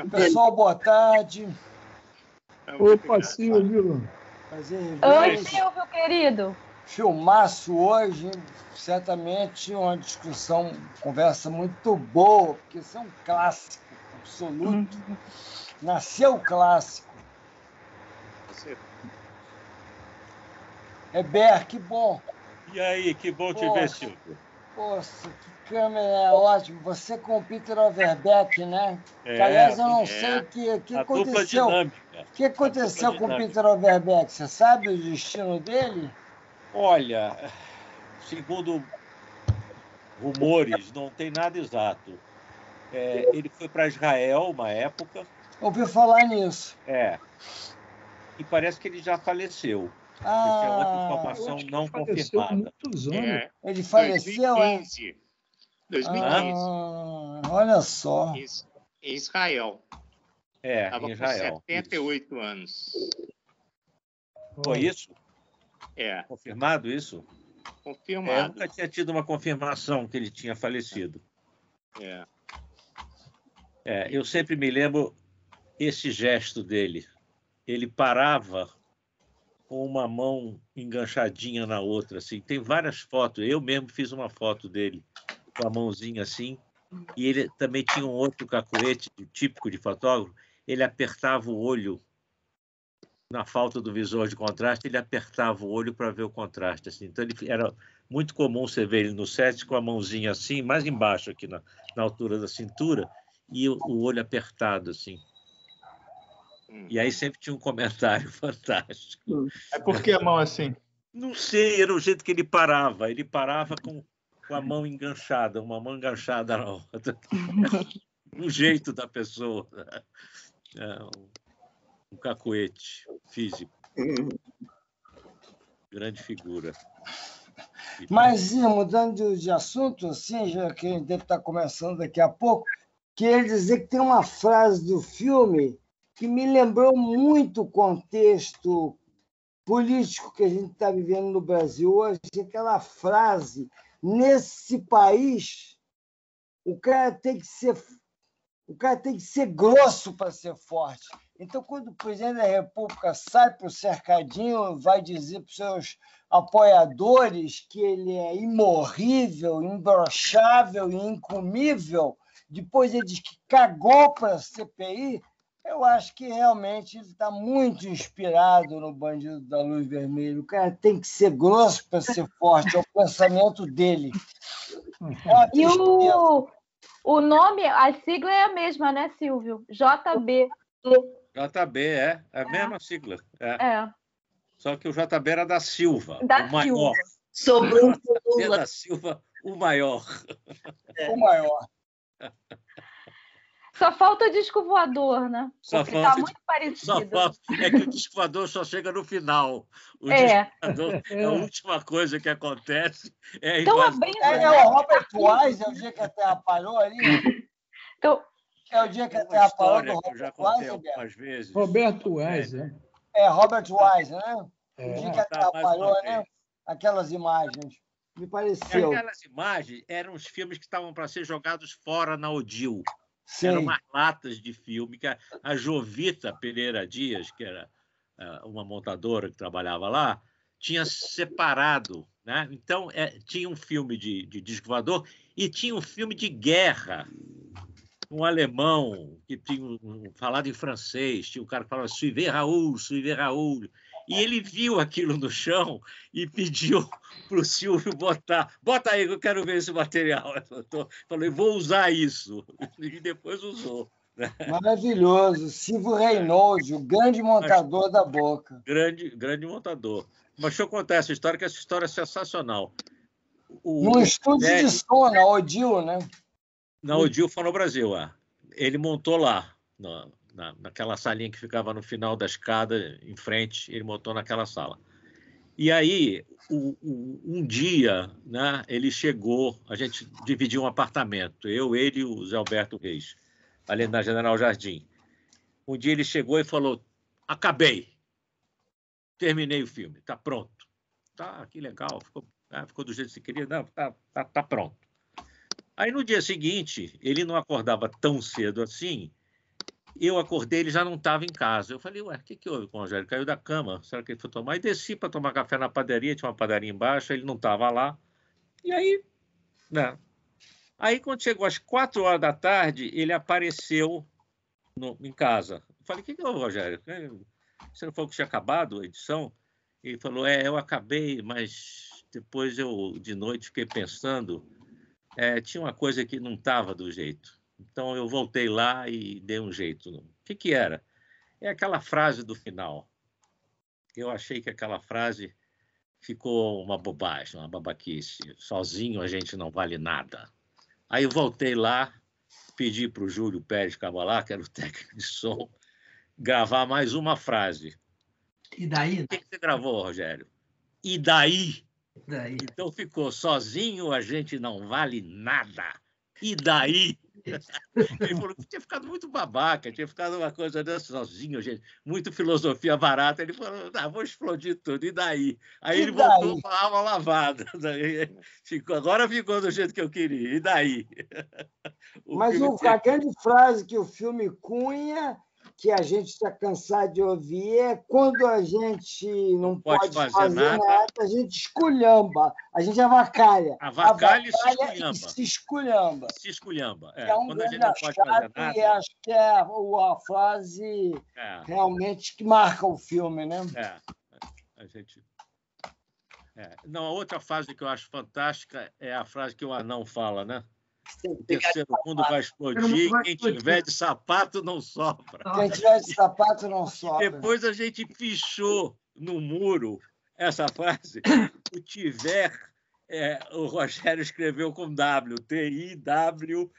Pessoal, boa tarde. Opa, Silvio. Prazer em Oi, vê-los. Silvio, querido. Filmaço hoje, certamente uma discussão, conversa muito boa, porque isso é um clássico absoluto. Nasceu clássico. Heber, que bom. E aí, que bom te ver, Silvio. Poxa, que câmera ótima. Você com o Peter Overbeck, né? É, Que, aliás, eu não sei o que a dupla aconteceu. dinâmica. O que aconteceu A dupla com o dinâmica. Peter Overbeck? Você sabe o destino dele? Olha, segundo rumores, não tem nada exato. Ele foi para Israel uma época, Ouvi falar nisso. e parece que ele já faleceu. Essa é outra Ah, informação não Faleceu há confirmada. muitos anos. ele faleceu, é? 2015. Olha só. Em Israel. Estava Em com Israel. 78 anos. Foi isso? É, Confirmado isso? Eu confirmado. nunca tinha tido uma confirmação que ele tinha falecido. Eu sempre me lembro esse gesto dele. Ele parava com uma mão enganchadinha na outra, assim. Tem várias fotos. Eu mesmo fiz uma foto dele com a mãozinha assim. E ele também tinha um outro cacuete típico de fotógrafo. Ele apertava o olho na falta do visor de contraste. Ele apertava o olho para ver o contraste, assim. Então era muito comum você ver ele no set com a mãozinha assim, mais embaixo aqui na altura da cintura, e o olho apertado assim. E aí sempre tinha um comentário fantástico. É porque a mão assim? Não sei, era o jeito que ele parava. Ele parava com a mão enganchada, uma mão enganchada na outra. O jeito da pessoa. Um cacuete físico. Grande figura. Mas, mudando de assunto, assim, já que a gente deve estar começando daqui a pouco, queria dizer que tem uma frase do filme que me lembrou muito o contexto político que a gente está vivendo no Brasil hoje, aquela frase: nesse país, o cara tem que ser grosso para ser forte. Então, quando o presidente da República sai para o cercadinho, vai dizer para os seus apoiadores que ele é imorrível, imbrochável e incomível, depois ele diz que cagou para a CPI, eu acho que realmente ele está muito inspirado no Bandido da Luz Vermelha. O cara tem que ser grosso para ser forte, é o pensamento dele. E o nome, a sigla é a mesma, né, Silvio? JB. JB, é a mesma sigla. É. Só que o JB era da Silva, Da o maior. Sobrou JB Lula. da Silva, o maior. O maior. Só falta disco voador, né? Só Porque falta- tá muito parecido. É que o disco voador só chega no final. O É. disco voador é a última coisa que acontece. É a Então, invasão. bem, É o Robert Wise, é o dia que a Terra parou ali? então, É o dia que a Uma Terra parou do história que eu já Robert contei Wise, Beto? algumas vezes. Roberto Wise, né? É Robert Wise, né? O dia que a Tá, Terra mais uma parou, né? vez. Aquelas imagens. Me pareceu. Aquelas imagens eram os filmes que estavam para ser jogados fora na Odil. Sei. Eram umas latas de filme que a Jovita Pereira Dias, que era uma montadora que trabalhava lá, tinha separado, né? Então, tinha um filme de disco voador e tinha um filme de guerra. Um alemão que tinha falado em francês, tinha um cara que falava Suivez Raoul, Suivez Raoul. E ele viu aquilo no chão e pediu para o Silvio botar. Bota aí que eu quero ver esse material. Falei, vou usar isso. E depois usou. Maravilhoso. Silvio Reynolds, o grande montador da Boca. Grande montador. Mas deixa eu contar essa história, que essa história é sensacional. Num estúdio de som, na Odil, né? Na Odil foi no Brasil. Ele montou lá, naquela salinha que ficava no final da escada, em frente, ele montou naquela sala. E aí, um dia, né, ele chegou, a gente dividiu um apartamento, ele e o Zé Alberto Reis, ali na General Jardim. Um dia ele chegou e falou, acabei, terminei o filme, está pronto. Tá, que legal, ficou do jeito que você queria, não, tá pronto. Aí, no dia seguinte, ele não acordava tão cedo assim eu acordei, ele já não estava em casa. Eu falei, ué, o que houve com o Rogério? Caiu da cama, será que ele foi tomar? E desci para tomar café na padaria, tinha uma padaria embaixo, ele não estava lá. E aí, né? Aí, quando chegou às 4 horas da tarde, ele apareceu em casa. Eu falei, o que houve, Rogério? Você não falou que tinha acabado a edição? Ele falou, eu acabei, mas depois eu, de noite, fiquei pensando, tinha uma coisa que não estava do jeito. Então, eu voltei lá e dei um jeito. O que era? É aquela frase do final. Eu achei que aquela frase ficou uma bobagem, uma babaquice. Sozinho a gente não vale nada. Aí eu voltei lá, pedi para o Júlio Pérez Cavalá, que era o técnico de som, gravar mais uma frase. E daí? O que você gravou, Rogério? E daí? Daí. Então ficou, sozinho a gente não vale nada. E daí? Ele falou que tinha ficado muito babaca, tinha ficado uma coisa dessa, sozinho, gente, muito filosofia barata. Ele falou, vou explodir tudo, e daí? Aí ele voltou com a alma lavada. Agora ficou do jeito que eu queria, e daí? Mas a grande frase que o filme cunha, que a gente está cansado de ouvir, é quando a gente não pode fazer nada, a gente esculhamba, a gente avacalha. Avacalha e se esculhamba. Se esculhamba. É um quando a gente não pode fazer nada. E acho que é a frase realmente que marca o filme, né? A gente... Não, a outra frase que eu acho fantástica é a frase que o anão fala, né? O terceiro mundo vai explodir, quem tiver de sapato não sopra. Quem tiver de sapato não sopra. Depois a gente fichou no muro essa frase. O tiver, o Rogério escreveu com W, T-I-W-E-R.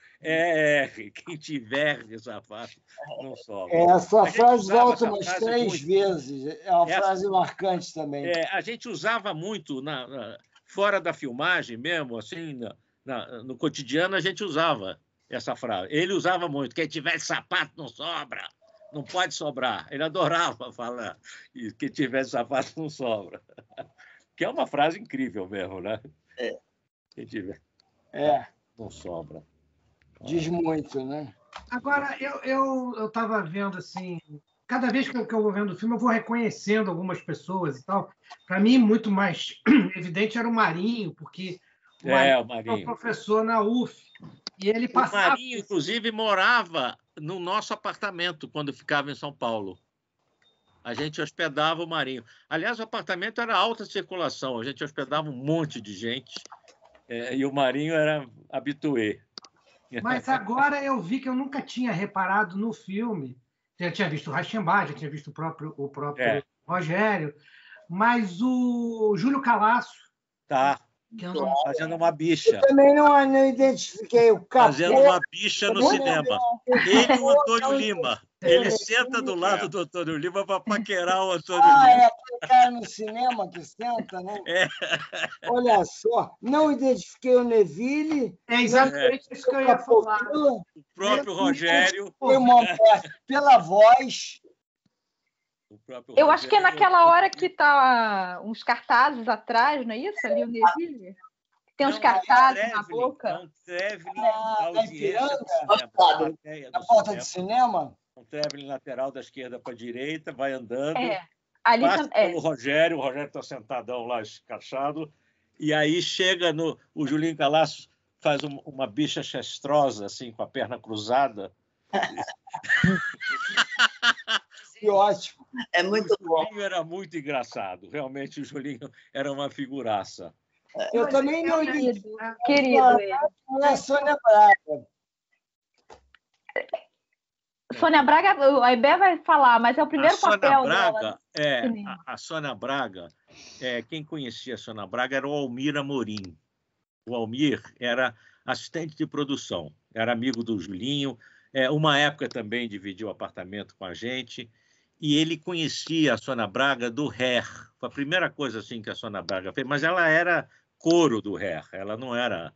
Quem tiver de sapato não sopra. Essa frase volta umas 3 vezes. É uma frase marcante também. A gente usava muito fora da filmagem mesmo, assim... No cotidiano, a gente usava essa frase. Ele usava muito. Quem tiver de sapato não sobra. Não pode sobrar. Ele adorava falar. Quem tiver de sapato não sobra. Que é uma frase incrível mesmo, né? Quem tiver não sobra. Diz muito, né? Agora, eu estava vendo assim... Cada vez que eu vou vendo o filme, eu vou reconhecendo algumas pessoas e tal. Para mim, muito mais evidente era o Marinho, porque... O Marinho. É professor na UF. E ele passava... O Marinho, inclusive, morava no nosso apartamento quando ficava em São Paulo. A gente hospedava o Marinho. Aliás, o apartamento era alta circulação. A gente hospedava um monte de gente. E o Marinho era habitué. Mas agora eu vi que eu nunca tinha reparado no filme. Já tinha visto o Reichenbach, já tinha visto o próprio Rogério. Mas o Júlio Calasso... Tá. Fazendo uma bicha. Eu também não identifiquei o Capô. Fazendo uma bicha no cinema. Ele e o Antônio Lima. Ele senta do lado do Antônio Lima para paquerar o Antônio Lima. Aquele cara no cinema que senta, né? Olha só, não identifiquei o Neville. É exatamente isso que eu ia falar. O próprio Rogério. Pela voz. Eu acho que é naquela hora que tá uns cartazes atrás, não é isso? Ali o Neville? Tem uns cartazes na boca. Um traveling na audiência na porta do cinema. Um traveling lateral da esquerda para a direita, vai andando. Ali passa pelo Rogério, o Rogério está sentadão lá, escachado, e aí chega o Julinho Calasso, faz uma bicha chestrosa, assim, com a perna cruzada. Que ótimo. É muito bom. O Julinho era muito engraçado. Realmente, o Julinho era uma figuraça. Eu também não querido. Não é Sônia Braga. Sônia Braga, a Ibé vai falar, mas é o primeiro papel dela. A Sônia Braga, quem conhecia a Sônia Braga era o Almir Amorim. O Almir era assistente de produção, era amigo do Julinho. Uma época também dividiu apartamento com a gente. E ele conhecia a Sônia Braga do Hair. Foi a primeira coisa assim que a Sônia Braga fez, mas ela era coro do Hair, ela não era...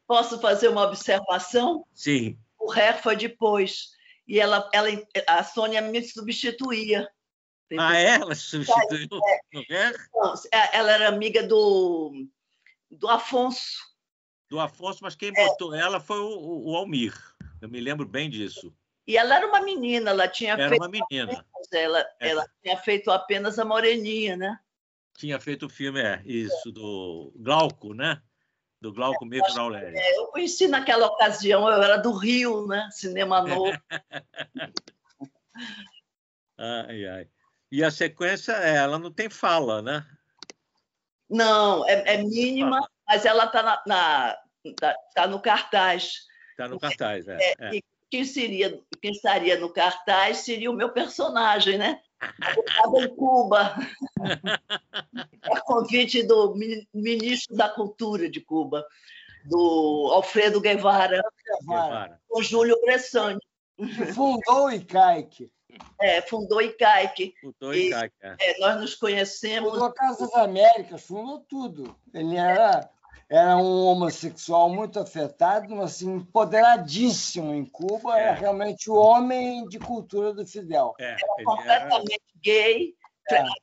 Posso fazer uma observação? Sim. O Hair foi depois. E a Sônia me substituía. Ela substituiu no Hair? Ela era amiga do Afonso. Do Afonso, mas quem botou ela foi o Almir. Eu me lembro bem disso. E ela era uma menina, ela tinha Era feito uma menina. Ela tinha feito apenas a Moreninha, né? Tinha feito o filme, isso, do Glauco, né? Do Glauco Mirko Nauleri. Eu conheci naquela ocasião, eu era do Rio, né? Cinema Novo. Ai, ai. E a sequência, ela não tem fala, né? Não, é mínima, mas ela está tá no cartaz. Está no cartaz, E quem estaria no cartaz seria o meu personagem, né? Eu estava em Cuba, a convite do ministro da Cultura de Cuba, do Alfredo Guevara. Com Júlio Bressani. Que fundou o ICAIC. Fundou o ICAIC. Nós nos conhecemos. Fundou a Casa das Américas, fundou tudo. Ele era um homossexual muito afetado, mas assim, empoderadíssimo em Cuba. Era realmente o homem de cultura do Fidel. Completamente gay,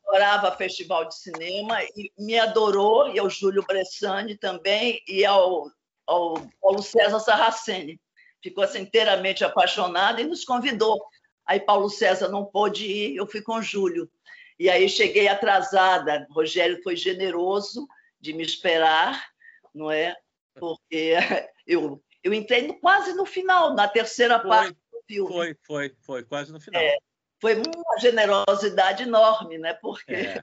adorava festival de cinema, e me adorou, e ao Júlio Bressani também, e ao Paulo César Sarraceni. Ficou assim, inteiramente apaixonado e nos convidou. Aí Paulo César não pôde ir, eu fui com o Júlio. E aí cheguei atrasada. O Rogério foi generoso de me esperar, não é? Porque eu entrei quase no final, na terceira parte do filme. Foi quase no final. Foi uma generosidade enorme, né? Porque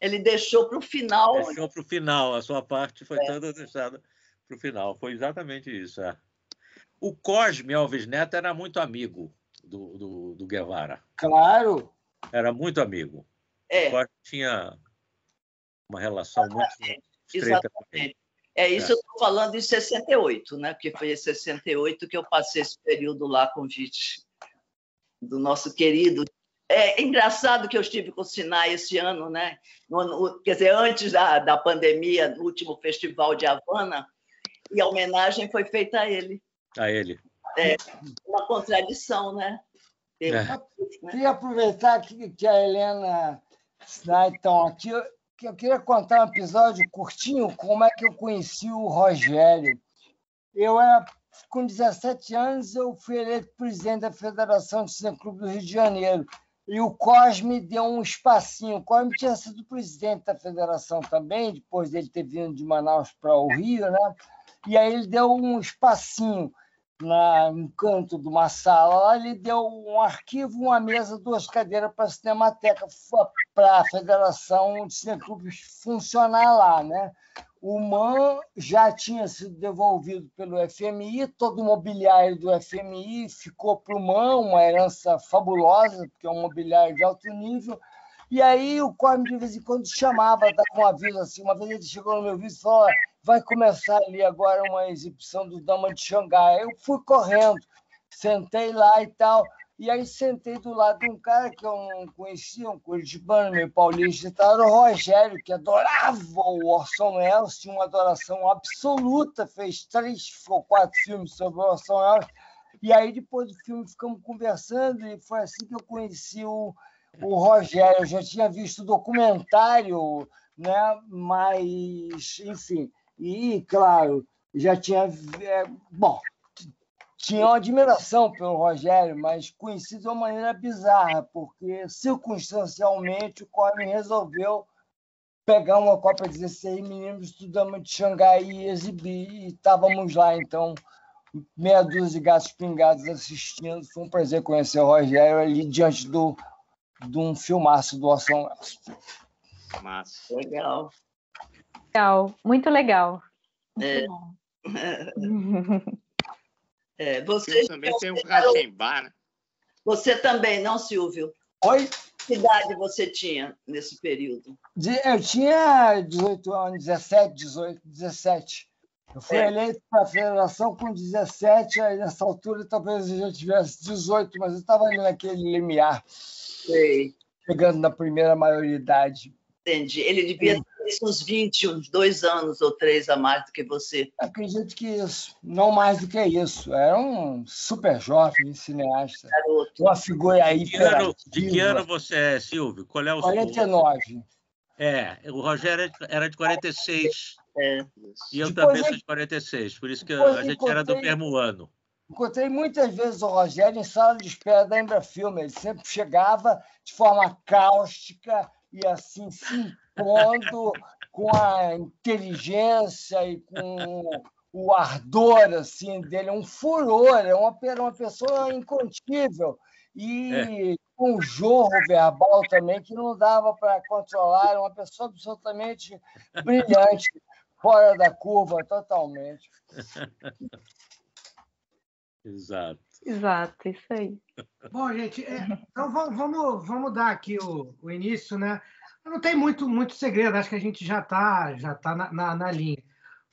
ele deixou para o final. Deixou para o final, a sua parte foi toda deixada para o final. Foi exatamente isso. O Cosme Alves Neto era muito amigo do Guevara. Claro. Era muito amigo. O Cosme tinha uma relação muito estreita com ele. Isso eu estou falando em 68, né? Porque foi em 68 que eu passei esse período lá com o convite do nosso querido. É engraçado que eu estive com o Sinai esse ano, né? Quer dizer, antes da pandemia, no último festival de Havana, e a homenagem foi feita a ele. A ele. Uma contradição, né? Queria aproveitar que a Helena Sinai estão aqui, que eu queria contar um episódio curtinho, como é que eu conheci o Rogério. Com 17 anos, eu fui eleito presidente da Federação de Cineclube do Rio de Janeiro. E o Cosme deu um espacinho. O Cosme tinha sido presidente da federação também, depois dele ter vindo de Manaus para o Rio, né? E aí ele deu um espacinho no canto de uma sala. Lá ele deu um arquivo, uma mesa, 2 cadeiras para a Cinemateca, para a Federação de Cineclubes funcionar lá, né? O MAN já tinha sido devolvido pelo FMI, todo o mobiliário do FMI ficou para o MAN, uma herança fabulosa, porque é um mobiliário de alto nível. E aí o Cosme, de vez em quando, chamava, dava um aviso assim. Uma vez ele chegou no meu vídeo e falou: vai começar ali agora uma exibição do Dama de Xangai. Eu fui correndo, sentei lá e tal. E aí sentei do lado de um cara que eu não conhecia, um curitibano, meio paulista, era o Rogério, que adorava o Orson Welles, tinha uma adoração absoluta, fez 3 ou 4 filmes sobre o Orson Welles. E aí, depois do filme, ficamos conversando, e foi assim que eu conheci o Rogério. Eu já tinha visto o documentário, né? Mas, enfim, e, claro, já tinha... tinha uma admiração pelo Rogério, mas conheci de uma maneira bizarra, porque, circunstancialmente, o Cosme resolveu pegar uma cópia 16mm do Dama de Xangai e exibir, e estávamos lá, então, meia dúzia de gatos pingados assistindo. Foi um prazer conhecer o Rogério ali diante de um filmaço do Orson Welles. Massa. Legal. Legal, muito legal. Muito bom. Você também tem um Rachembar, né? Você também, não, Silvio? Oi? Que idade você tinha nesse período? Eu tinha 18 anos, 17. Eu fui eleito para a federação com 17, aí nessa altura talvez eu já tivesse 18, mas eu estava ali naquele limiar, chegando na primeira maioridade. Entendi. Ele devia ter uns 20, uns 2 anos ou 3 a mais do que você. Acredito que isso. Não mais do que isso. Era um super jovem cineasta. Garoto. Uma figura aí. De que ano você é, Silvio? Qual é o 49. O Rogério era de 46. E eu Depois também sou de 46. Por isso que a gente era do mesmo ano. Encontrei muitas vezes o Rogério em sala de espera da Embrafilme. Ele sempre chegava de forma cáustica e assim se impondo com a inteligência e com o ardor assim dele, um furor, é uma pessoa incontível e com um jorro verbal também que não dava para controlar, era uma pessoa absolutamente brilhante, fora da curva totalmente. Exato. Exato, isso aí. Bom, gente, então vamos dar aqui o início, né? Não tem muito segredo, acho que a gente já tá na linha.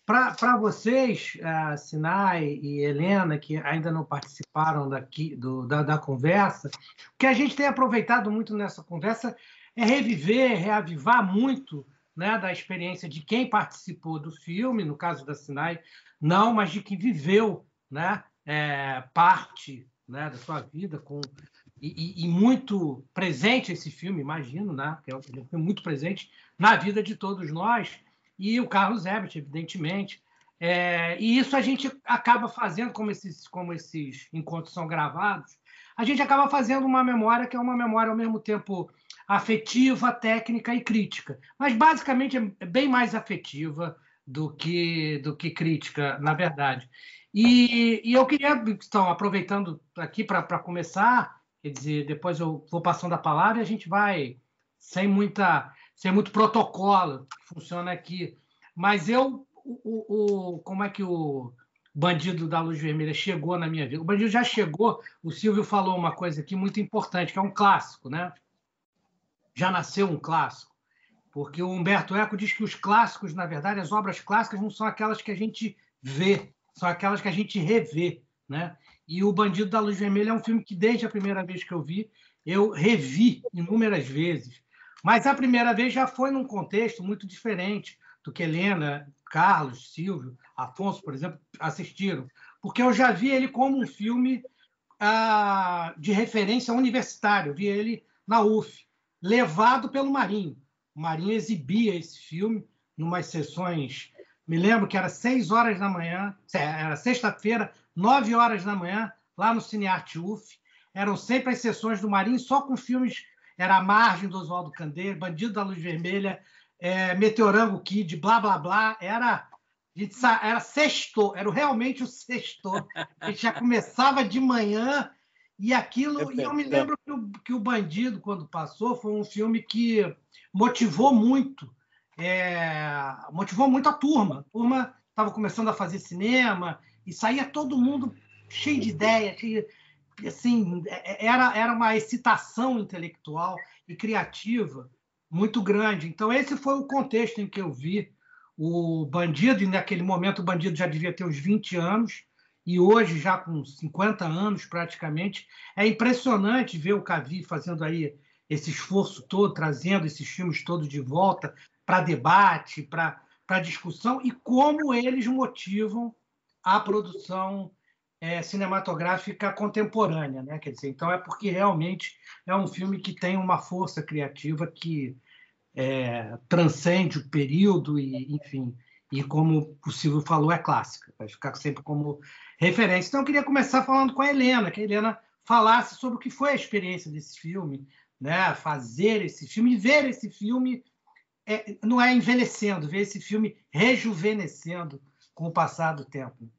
Para vocês, Sinai e Helena, que ainda não participaram da conversa, o que a gente tem aproveitado muito nessa conversa é reavivar muito, né, da experiência de quem participou do filme, no caso da Sinai, não, mas de quem viveu, né, parte, né, da sua vida e muito presente esse filme, imagino, né, que é um filme muito presente na vida de todos nós, e o Carlos Ebert, evidentemente. E isso a gente acaba fazendo, como esses encontros são gravados, a gente acaba fazendo uma memória que é uma memória ao mesmo tempo afetiva, técnica e crítica. Mas, basicamente, é bem mais afetiva do que crítica, na verdade. E eu queria, então, aproveitando aqui para começar, quer dizer, depois eu vou passando a palavra e a gente vai sem muito protocolo que funciona aqui. Mas como é que o Bandido da Luz Vermelha chegou na minha vida? O Bandido já chegou, o Silvio falou uma coisa aqui muito importante, que é um clássico, né? Já nasceu um clássico. Porque o Humberto Eco diz que os clássicos, na verdade, as obras clássicas não são aquelas que a gente vê, são aquelas que a gente revê, né? E o Bandido da Luz Vermelha é um filme que, desde a primeira vez que eu vi, eu revi inúmeras vezes. Mas a primeira vez já foi num contexto muito diferente do que Helena, Carlos, Silvio, Afonso, por exemplo, assistiram. Porque eu já vi ele como um filme de referência universitária. Eu vi ele na UF, levado pelo Marinho. O Marinho exibia esse filme em umas sessões... Me lembro que era 6 horas da manhã, era sexta-feira, 9 horas da manhã, lá no Cinearte UF. Eram sempre as sessões do Marinho, só com filmes... Era A Margem, do Oswaldo Candeiro, Bandido da Luz Vermelha, Meteorango Kid, Blá Blá Blá. Era sexto, era realmente o sexto. A gente já começava de manhã e aquilo... E eu me lembro que o Bandido, quando passou, foi um filme que motivou muito a turma. A turma estava começando a fazer cinema e saía todo mundo cheio de ideia, assim, era uma excitação intelectual e criativa muito grande. Então, esse foi o contexto em que eu vi o Bandido, e naquele momento o Bandido já devia ter uns 20 anos, e hoje, já com 50 anos praticamente, é impressionante ver o Cavie fazendo aí esse esforço todo, trazendo esses filmes todos de volta para debate, para discussão, e como eles motivam a produção cinematográfica contemporânea, né? Quer dizer, então é porque realmente é um filme que tem uma força criativa que transcende o período e, enfim, e como o Silvio falou, é clássica, vai ficar sempre como referência. Então eu queria começar falando com a Helena, que a Helena falasse sobre o que foi a experiência desse filme, né? Fazer esse filme e ver esse filme, não é envelhecendo, ver esse filme rejuvenescendo com o passar do tempo.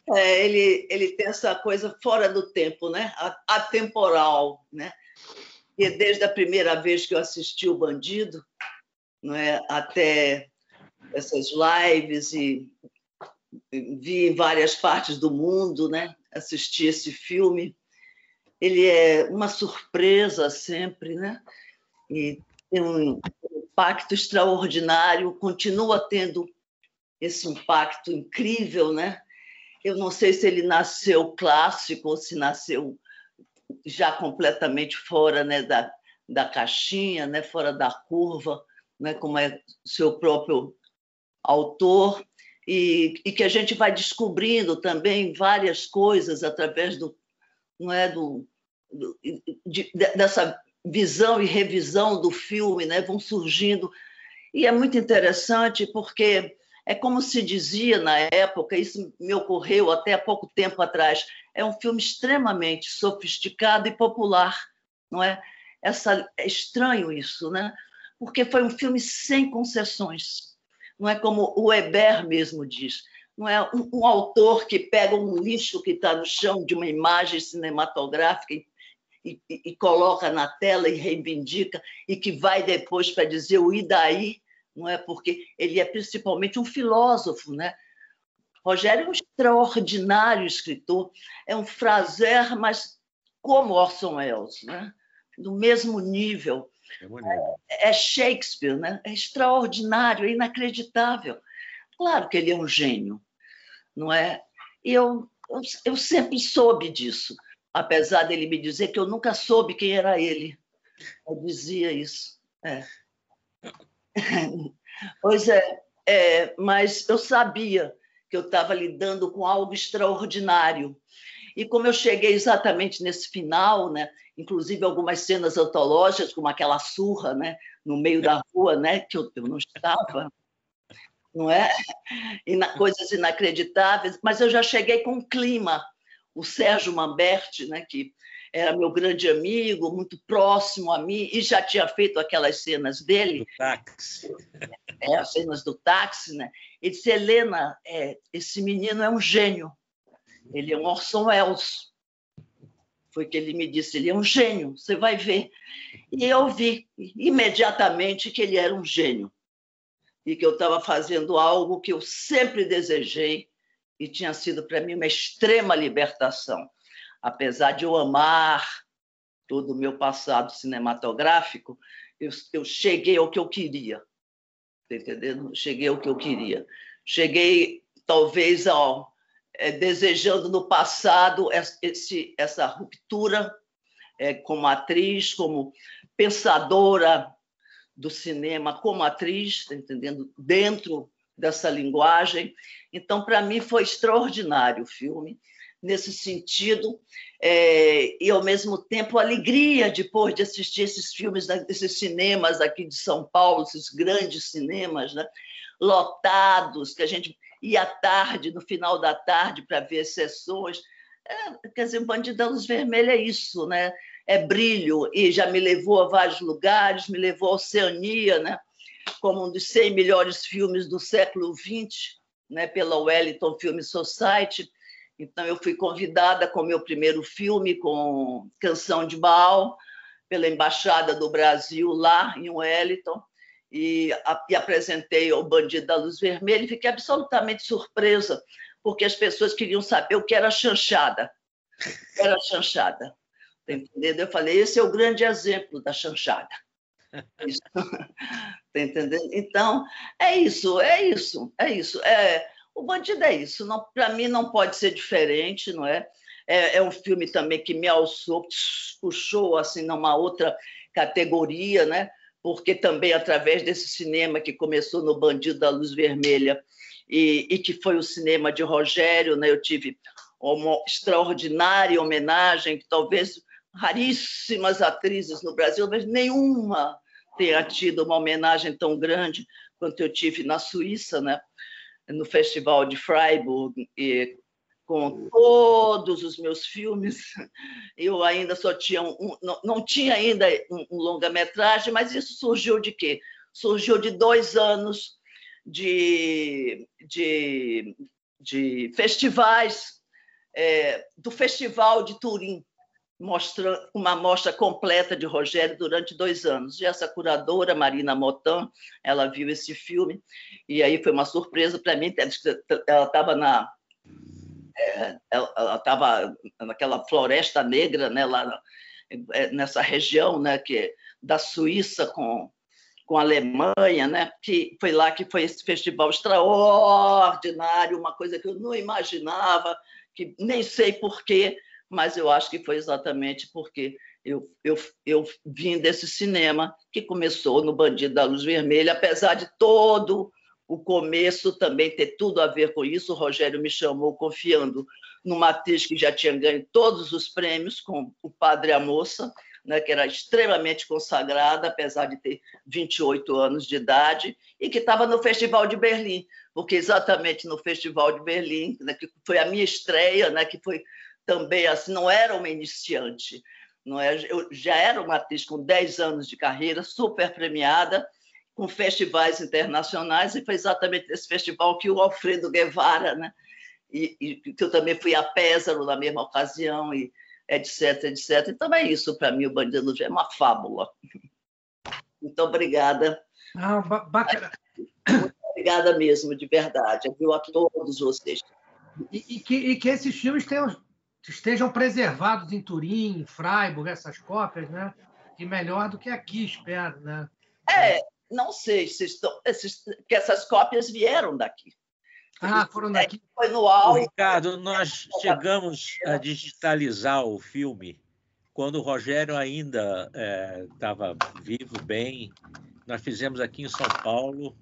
Ele tem essa coisa fora do tempo, né? Atemporal, né? E desde a primeira vez que eu assisti o Bandido, não é, até essas lives e vi em várias partes do mundo, né? Assisti esse filme. Ele é uma surpresa sempre, né? E tem um impacto extraordinário, continua tendo esse impacto incrível, né? Eu não sei se ele nasceu clássico ou se nasceu já completamente fora, né, da caixinha, né, fora da curva, né, como é seu próprio autor, e que a gente vai descobrindo também várias coisas através dessa visão e revisão do filme, né, vão surgindo. E é muito interessante porque É como se dizia na época, isso me ocorreu até há pouco tempo atrás, é um filme extremamente sofisticado e popular, não é? É estranho isso, né? Porque foi um filme sem concessões, não é como o Hébert mesmo diz, não é um autor que pega um lixo que está no chão de uma imagem cinematográfica e coloca na tela e reivindica, e que vai depois para dizer o e daí, não é? Porque ele é principalmente um filósofo, né? Rogério é um extraordinário escritor, é um fraser, mas como Orson Welles, né? Do mesmo nível. É Shakespeare, né? É extraordinário, é inacreditável. Claro que ele é um gênio, não é? E eu sempre soube disso, apesar dele me dizer que eu nunca soube quem era ele. Eu dizia isso. Pois mas eu sabia que eu estava lidando com algo extraordinário. E como eu cheguei exatamente nesse final, né, inclusive algumas cenas antológicas, como aquela surra, né, no meio da rua, né, que eu não estava, não é? Coisas inacreditáveis, mas eu já cheguei com um clima. O Sérgio Mamberti, né, que era meu grande amigo, muito próximo a mim, e já tinha feito aquelas cenas dele. Do táxi. As cenas do táxi, né? Ele disse, Helena, esse menino é um gênio. Ele é um Orson Welles. Foi que ele me disse, ele é um gênio, você vai ver. E eu vi imediatamente que ele era um gênio e que eu estava fazendo algo que eu sempre desejei e tinha sido para mim uma extrema libertação. Apesar de eu amar todo o meu passado cinematográfico, eu cheguei ao que eu queria. Está entendendo? Cheguei ao que eu queria. Cheguei, talvez, desejando no passado essa ruptura como atriz, como pensadora do cinema, como atriz, tá entendendo? Dentro dessa linguagem. Então, para mim, foi extraordinário o filme, nesse sentido, e, ao mesmo tempo, alegria depois de assistir esses filmes, desses cinemas aqui de São Paulo, esses grandes cinemas, né? Lotados, que a gente ia à tarde, no final da tarde, para ver sessões. Quer dizer, o Bandido da Luz Vermelha é isso, né? É brilho, e já me levou a vários lugares, me levou à Oceania, né? Como um dos 100 melhores filmes do século XX, né? Pela Wellington Film Society. Então, eu fui convidada com o meu primeiro filme, com Canção de Baal, pela Embaixada do Brasil lá em Wellington, e apresentei o Bandido da Luz Vermelha e fiquei absolutamente surpresa, porque as pessoas queriam saber o que era chanchada. Era chanchada. Tá entendendo? Eu falei, esse é o grande exemplo da chanchada. Isso. Tá entendendo? Então, é isso. O Bandido é isso. Para mim não pode ser diferente, não é? É um filme também que me alçou, puxou assim numa outra categoria, né? Porque também através desse cinema que começou no Bandido da Luz Vermelha e que foi o cinema de Rogério, né? Eu tive uma extraordinária homenagem, que talvez raríssimas atrizes no Brasil, mas nenhuma tenha tido uma homenagem tão grande quanto eu tive na Suíça, né? No Festival de Freiburg, e com todos os meus filmes. Eu ainda só tinha não tinha ainda um longa-metragem, mas isso surgiu de quê? Surgiu de 2 anos de festivais, do Festival de Turim, mostrando uma mostra completa de Rogério durante 2 anos. E essa curadora, Marina Motan, ela viu esse filme, e aí foi uma surpresa para mim. Ela estava naquela floresta negra, né, lá nessa região, né, da Suíça com a Alemanha, né, que foi lá que foi esse festival extraordinário, uma coisa que eu não imaginava, que nem sei porquê, mas eu acho que foi exatamente porque eu vim desse cinema que começou no Bandido da Luz Vermelha, apesar de todo o começo também ter tudo a ver com isso. O Rogério me chamou confiando numa atriz que já tinha ganho todos os prêmios com O Padre e a Moça, né, que era extremamente consagrada, apesar de ter 28 anos de idade, e que estava no Festival de Berlim, porque exatamente no Festival de Berlim, né, que foi a minha estreia, né, que foi também assim, não era uma iniciante, não é? Eu já era uma atriz com 10 anos de carreira, super premiada, com festivais internacionais, e foi exatamente nesse festival que o Alfredo Guevara, né, e que eu também fui a Péssaro na mesma ocasião, e etc, etc. Então é isso para mim, o Bandido é uma fábula. Muito obrigada. Bacana. Muito obrigada mesmo, de verdade, viu, a todos vocês. E que esses filmes estejam preservados em Turim, em Freiburg, essas cópias, né? E melhor do que aqui, espero, né? Não sei que essas cópias vieram daqui. Foram daqui. Foi no auge. Ricardo, nós chegamos a digitalizar o filme quando o Rogério ainda estava vivo, bem. Nós fizemos aqui em São Paulo.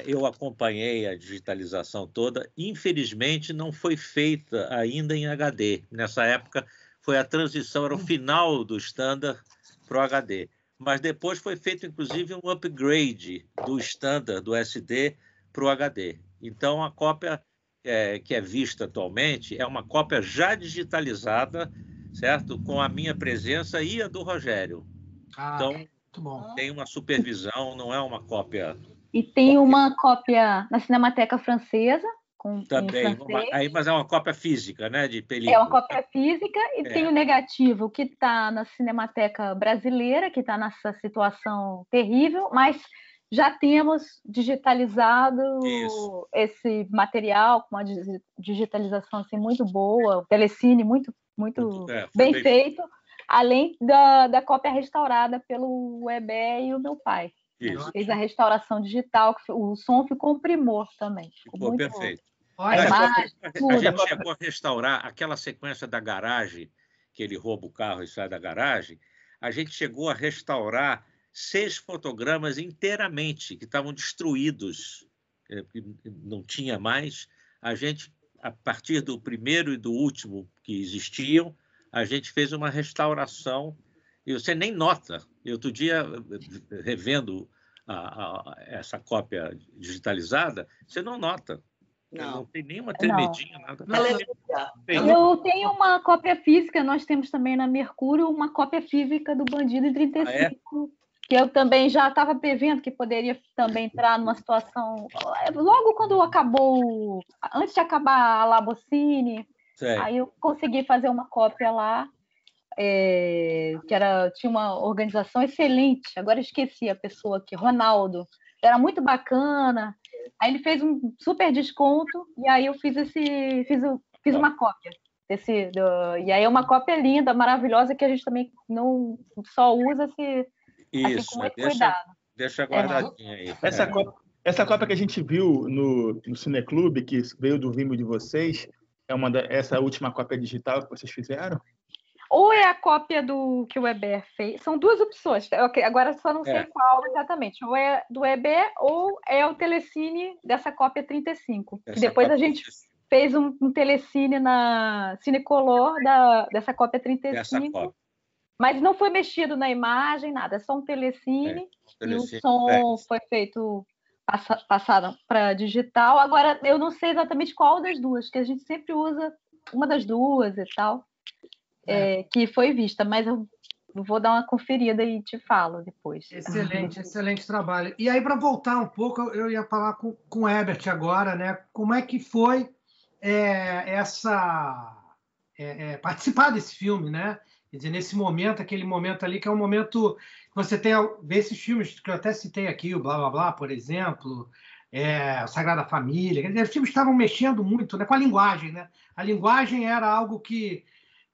Eu acompanhei a digitalização toda. Infelizmente, não foi feita ainda em HD. Nessa época, foi a transição, era o final do standard para o HD. Mas depois foi feito, inclusive, um upgrade do standard, do SD, para o HD. Então, a cópia que é vista atualmente é uma cópia já digitalizada, certo? Com a minha presença e a do Rogério. Então, muito bom. Tem uma supervisão, não é uma cópia... E tem uma cópia na Cinemateca Francesa, também, mas é uma cópia física, né, de película. É uma cópia física e tem o negativo que está na Cinemateca Brasileira, que está nessa situação terrível, mas já temos digitalizado esse material com uma digitalização assim, muito boa, o telecine muito bem feito, além da cópia restaurada pelo Weber e o meu pai. Isso. Fez a restauração digital, o som ficou um primor também. Ficou perfeito. A gente chegou a restaurar aquela sequência da garagem, que ele rouba o carro e sai da garagem, a gente chegou a restaurar 6 fotogramas inteiramente, que estavam destruídos, não tinha mais. A gente, a partir do primeiro e do último que existiam, a gente fez uma restauração, e você nem nota. Eu, outro dia, revendo essa cópia digitalizada, você não nota. Não tem nenhuma tremedinha, nada. Eu tenho uma cópia física, nós temos também na Mercúrio uma cópia física do Bandido em 35, que eu também já estava prevendo que poderia também entrar numa situação... Logo quando acabou, antes de acabar a Labocine, aí eu consegui fazer uma cópia lá, tinha uma organização excelente, agora esqueci a pessoa aqui, Ronaldo, era muito bacana. Aí ele fez um super desconto e aí eu fiz uma cópia e aí é uma cópia linda, maravilhosa, que a gente também não só usa assim, com muito cuidado. Deixa guardadinha aí. Essa cópia que a gente viu no Cineclube, que veio do Vimeo de vocês, essa última cópia digital que vocês fizeram? Ou é a cópia do que o Weber fez, são duas opções, agora só não sei qual exatamente, ou é do Weber ou é o telecine dessa cópia 35, que depois a gente fez um telecine na Cinecolor dessa cópia 35, mas não foi mexido na imagem, nada, é só um telecine, e o som foi feito, passado para digital. Agora, eu não sei exatamente qual das duas, que a gente sempre usa uma das duas e tal. Que foi vista, mas eu vou dar uma conferida e te falo depois. Excelente trabalho. E aí, para voltar um pouco, eu ia falar com o Herbert agora, né? Como é que foi participar desse filme, né? Quer dizer, nesse momento, aquele momento ali, que é um momento que você vê esses filmes que eu até citei aqui, o Blá Blá Blá, por exemplo, Sagrada Família, quer dizer, os filmes estavam mexendo muito, né, com a linguagem, né? A linguagem era algo que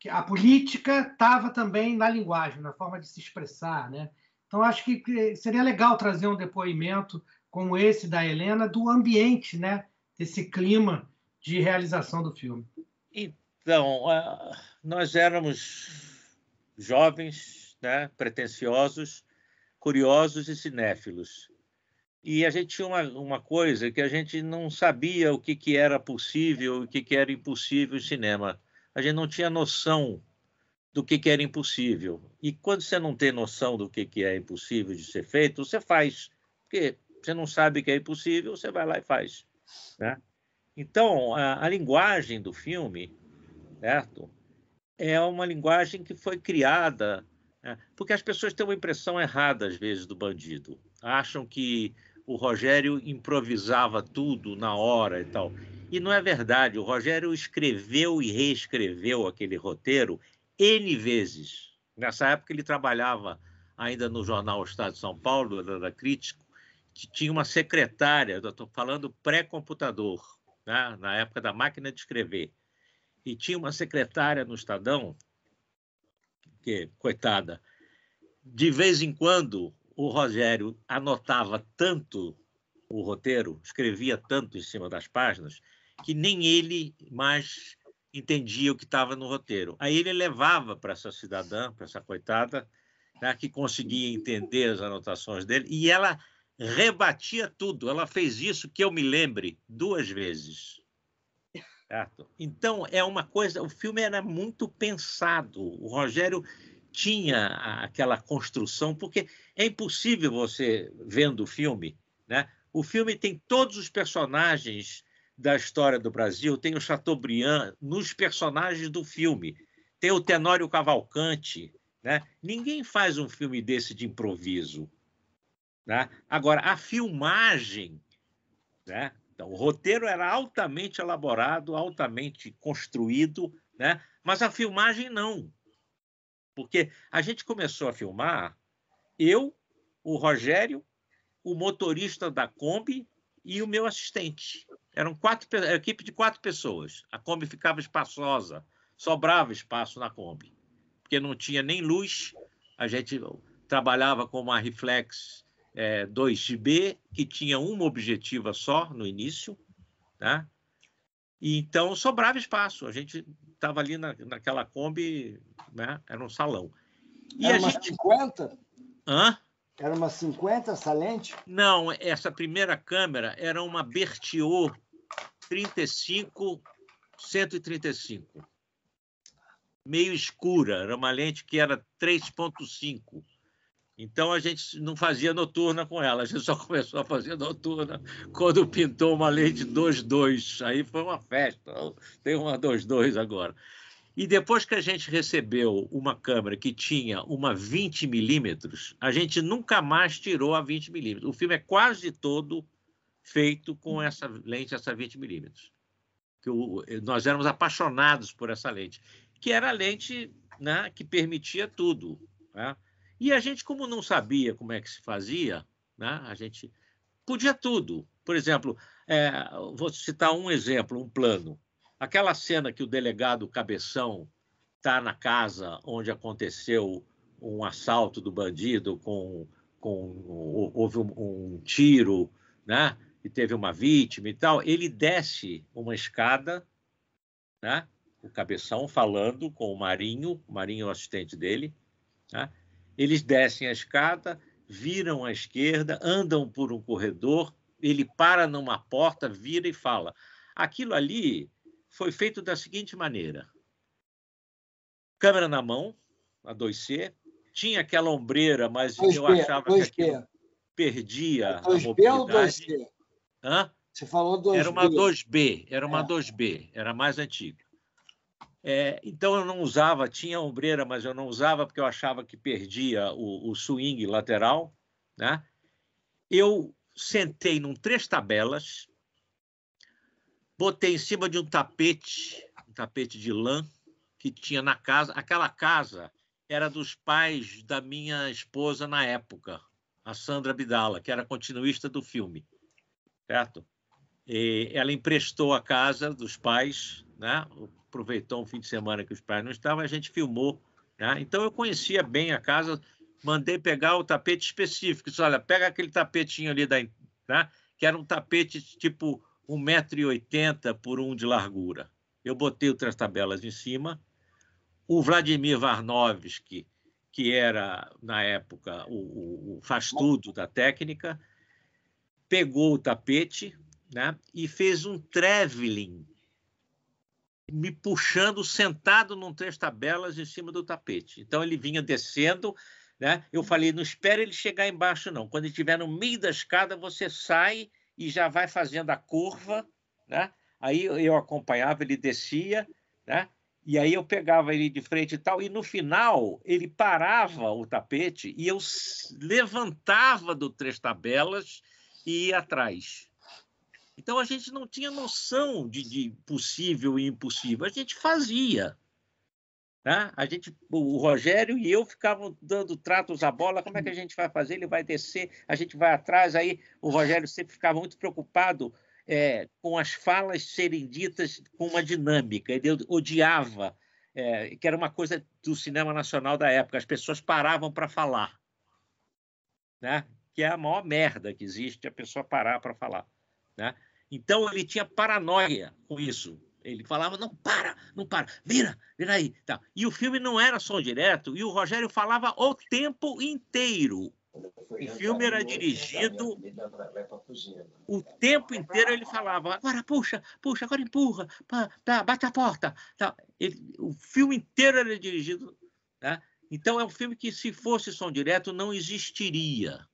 a política estava também na linguagem, na forma de se expressar, né? Então, acho que seria legal trazer um depoimento como esse da Helena, do ambiente, né? Desse clima de realização do filme. Então, nós éramos jovens, né? Pretensiosos, curiosos e cinéfilos. E a gente tinha uma coisa que a gente não sabia o que era possível e o que era impossível em cinema. A gente não tinha noção do que era impossível. E quando você não tem noção do que é impossível de ser feito, você faz. Porque você não sabe que é impossível, você vai lá e faz, né? Então, a linguagem do filme, certo? É uma linguagem que foi criada, né? Porque as pessoas têm uma impressão errada, às vezes, do Bandido. Acham que o Rogério improvisava tudo na hora e tal. E não é verdade. O Rogério escreveu e reescreveu aquele roteiro N vezes. Nessa época, ele trabalhava ainda no jornal Estado de São Paulo, da Crítico, que tinha uma secretária, eu estou falando pré-computador, né? Na época da máquina de escrever. E tinha uma secretária no Estadão, que, coitada, de vez em quando o Rogério anotava tanto o roteiro, escrevia tanto em cima das páginas, que nem ele mais entendia o que estava no roteiro. Aí ele levava para essa cidadã, para essa coitada, né, que conseguia entender as anotações dele, e ela rebatia tudo. Ela fez isso, que eu me lembre, 2 vezes. Certo? Então, é uma coisa... O filme era muito pensado. O Rogério tinha aquela construção, porque é impossível você, vendo o filme, né? O filme tem todos os personagens da história do Brasil, tem o Chateaubriand nos personagens do filme, tem o Tenório Cavalcanti, né? Ninguém faz um filme desse de improviso, né? Agora, a filmagem, né? Então, o roteiro era altamente elaborado, altamente construído, né? Mas a filmagem não. Porque a gente começou a filmar, eu, o Rogério, o motorista da Kombi e o meu assistente. Eram a equipe de 4 pessoas. A Kombi ficava espaçosa, sobrava espaço na Kombi, porque não tinha nem luz. A gente trabalhava com uma Reflex 2B, que tinha uma objetiva só no início, né? E então sobrava espaço. A gente estava ali naquela Kombi, né? Era um salão. E era a uma gente... 50? Hã? Era uma 50 essa lente? Não, essa primeira câmera era uma Berthiaud 135, meio escura. Era uma lente que era 3.5. Então, a gente não fazia noturna com ela. A gente só começou a fazer noturna quando pintou uma lente 2.2. Aí foi uma festa. Tem uma 2.2 agora. E depois que a gente recebeu uma câmera que tinha uma 20 milímetros, a gente nunca mais tirou a 20 milímetros. O filme é quase todo feito com essa lente, essa 20 milímetros. Nós éramos apaixonados por essa lente, que era a lente, né, que permitia tudo, né? E a gente, como não sabia como é que se fazia, né, a gente podia tudo. Por exemplo, vou citar um exemplo, um plano. Aquela cena que o delegado Cabeção está na casa onde aconteceu um assalto do bandido, houve um tiro, né? E teve uma vítima e tal. Ele desce uma escada, né? O Cabeção falando com o Marinho é o assistente dele, né? Eles descem a escada, viram à esquerda, andam por um corredor, ele para numa porta, vira e fala. Aquilo ali foi feito da seguinte maneira. Câmera na mão, a 2C, tinha aquela ombreira, mas 2B, eu achava 2B. que aquilo perdia a 2B mobilidade. ou 2C? Hã? Você falou 2B. Era uma 2B, era uma 2B, era mais antiga. Então eu não usava, tinha ombreira, mas eu não usava porque eu achava que perdia o swing lateral, né? Eu sentei num 3 tabelas, botei em cima de um tapete de lã que tinha na casa. Aquela casa era dos pais da minha esposa na época, a Sandra Bidala, que era continuista do filme, certo? E ela emprestou a casa dos pais, né? Aproveitou um fim de semana que os pais não estavam, a gente filmou, né? Então eu conhecia bem a casa, mandei pegar o tapete específico. Disse, olha, pega aquele tapetinho ali, né? Que era um tapete tipo 1,80 m por 1 de largura. Eu botei outras tabelas em cima. O Vladimir Varnovsky, que era, na época, o faz-tudo da técnica, pegou o tapete, né, e fez um traveling me puxando, sentado num três tabelas em cima do tapete. Então, ele vinha descendo, né? Eu falei, não espere ele chegar embaixo, não. Quando ele estiver no meio da escada, você sai e já vai fazendo a curva, né? Aí eu acompanhava, ele descia, né? E aí eu pegava ele de frente e tal, e no final ele parava o tapete e eu levantava do três tabelas e ia atrás. Então a gente não tinha noção de possível e impossível, a gente fazia. Né? O Rogério e eu ficavam dando tratos à bola, como é que a gente vai fazer? Ele vai descer, a gente vai atrás, aí o Rogério sempre ficava muito preocupado com as falas serem ditas com uma dinâmica. Ele odiava, que era uma coisa do cinema nacional da época, as pessoas paravam para falar, né? Que é a maior merda que existe, a pessoa parar para falar. Né? Então, ele tinha paranoia com isso. Ele falava, não para, vira aí. Tá. E o filme não era som direto, e o Rogério falava o tempo inteiro. O filme era dirigido, o tempo inteiro ele falava, agora puxa, agora empurra, bate a porta. O filme inteiro era dirigido. Né? Então, é um filme que, se fosse som direto, não existiria.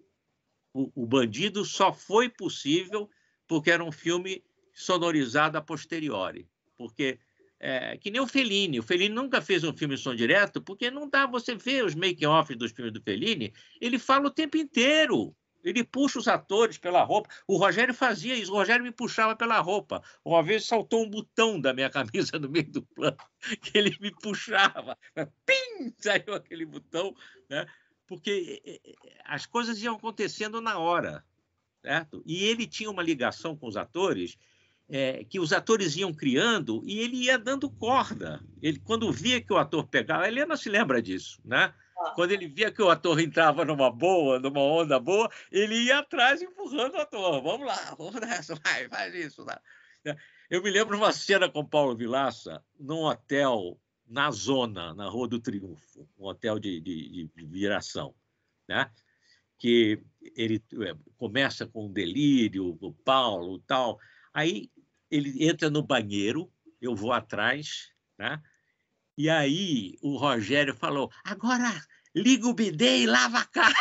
O Bandido só foi possível porque era um filme sonorizado a posteriori. Porque, que nem o Fellini nunca fez um filme som direto, porque não dá, você vê os making-off dos filmes do Fellini, ele fala o tempo inteiro, ele puxa os atores pela roupa. O Rogério fazia isso, o Rogério me puxava pela roupa. Uma vez saltou um botão da minha camisa no meio do plano, que ele me puxava, pim, saiu aquele botão, né? Porque as coisas iam acontecendo na hora. Certo? E ele tinha uma ligação com os atores, que os atores iam criando e ele ia dando corda. Ele, quando via que o ator pegava, a Helena se lembra disso, né? Quando ele via que o ator entrava numa onda boa, ele ia atrás empurrando o ator. Vamos lá, vamos nessa, faz isso. Lá. Eu me lembro de uma cena com Paulo Vilaça, num hotel na Zona, na Rua do Triunfo, um hotel de viração, né? Que ele começa com um delírio, o Paulo, tal. Aí ele entra no banheiro, eu vou atrás, né? E aí o Rogério falou, agora liga o bidê e lava a cara.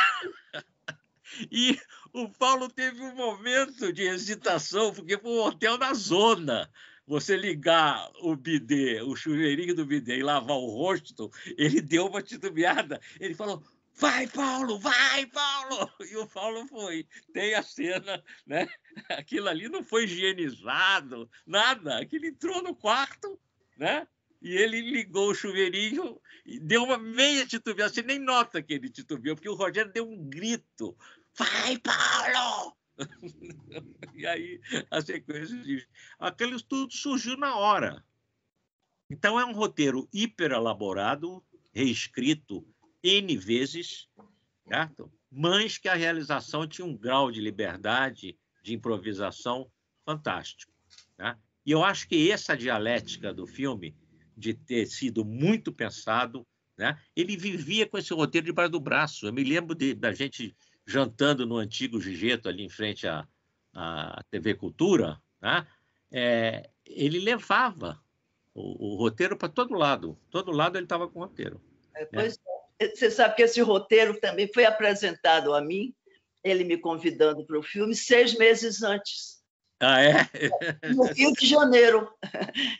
E o Paulo teve um momento de hesitação, porque foi um hotel na Zona. Você ligar o bidê, o chuveirinho do bidê e lavar o rosto, ele deu uma titubeada. Ele falou, vai, Paulo, vai, Paulo! E o Paulo foi. Tem a cena, né? Aquilo ali não foi higienizado, nada. Aquilo entrou no quarto, né? E ele ligou o chuveirinho e deu uma meia titubeada. Você nem nota que ele titubeou, porque o Rogério deu um grito. Vai, Paulo! E aí a sequência diz. Aquilo tudo surgiu na hora. Então é um roteiro hiper elaborado, reescrito N vezes, certo? Mas que a realização tinha um grau de liberdade, de improvisação fantástico. Né? E eu acho que essa dialética do filme, de ter sido muito pensado, né? Ele vivia com esse roteiro debaixo do braço. Eu me lembro da gente jantando no antigo Gigeto, ali em frente à TV Cultura, né? Ele levava o roteiro para todo lado ele estava com o roteiro. Pois você sabe que esse roteiro também foi apresentado a mim, ele me convidando para o filme 6 meses antes. Ah, é? No Rio de Janeiro.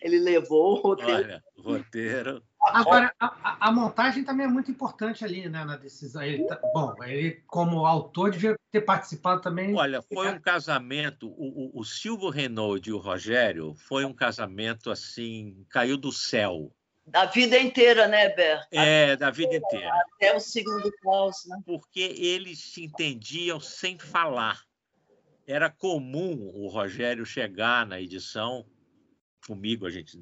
Ele levou o roteiro. Olha, o roteiro. Agora, a montagem também é muito importante ali, né, na decisão. Ele, como autor, devia ter participado também. Olha, foi um casamento. O Silvio Renaud e o Rogério foi um casamento assim, caiu do céu. Da vida inteira, né, Ber? Da vida inteira. Até o segundo Klaus, né? Porque eles se entendiam sem falar. Era comum o Rogério chegar na edição, comigo, a gente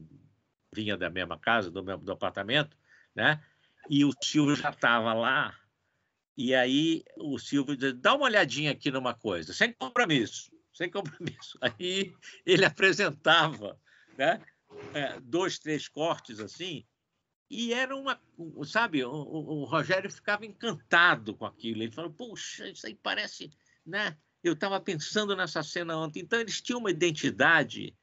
vinha da mesma casa, do apartamento, né? E o Silvio já estava lá, e aí o Silvio dizia, dá uma olhadinha aqui numa coisa, sem compromisso. Aí ele apresentava, né? 2, 3 cortes assim, e era sabe, o Rogério ficava encantado com aquilo. Ele falou, puxa, isso aí parece, né? Eu estava pensando nessa cena ontem. Então, eles tinham uma identidade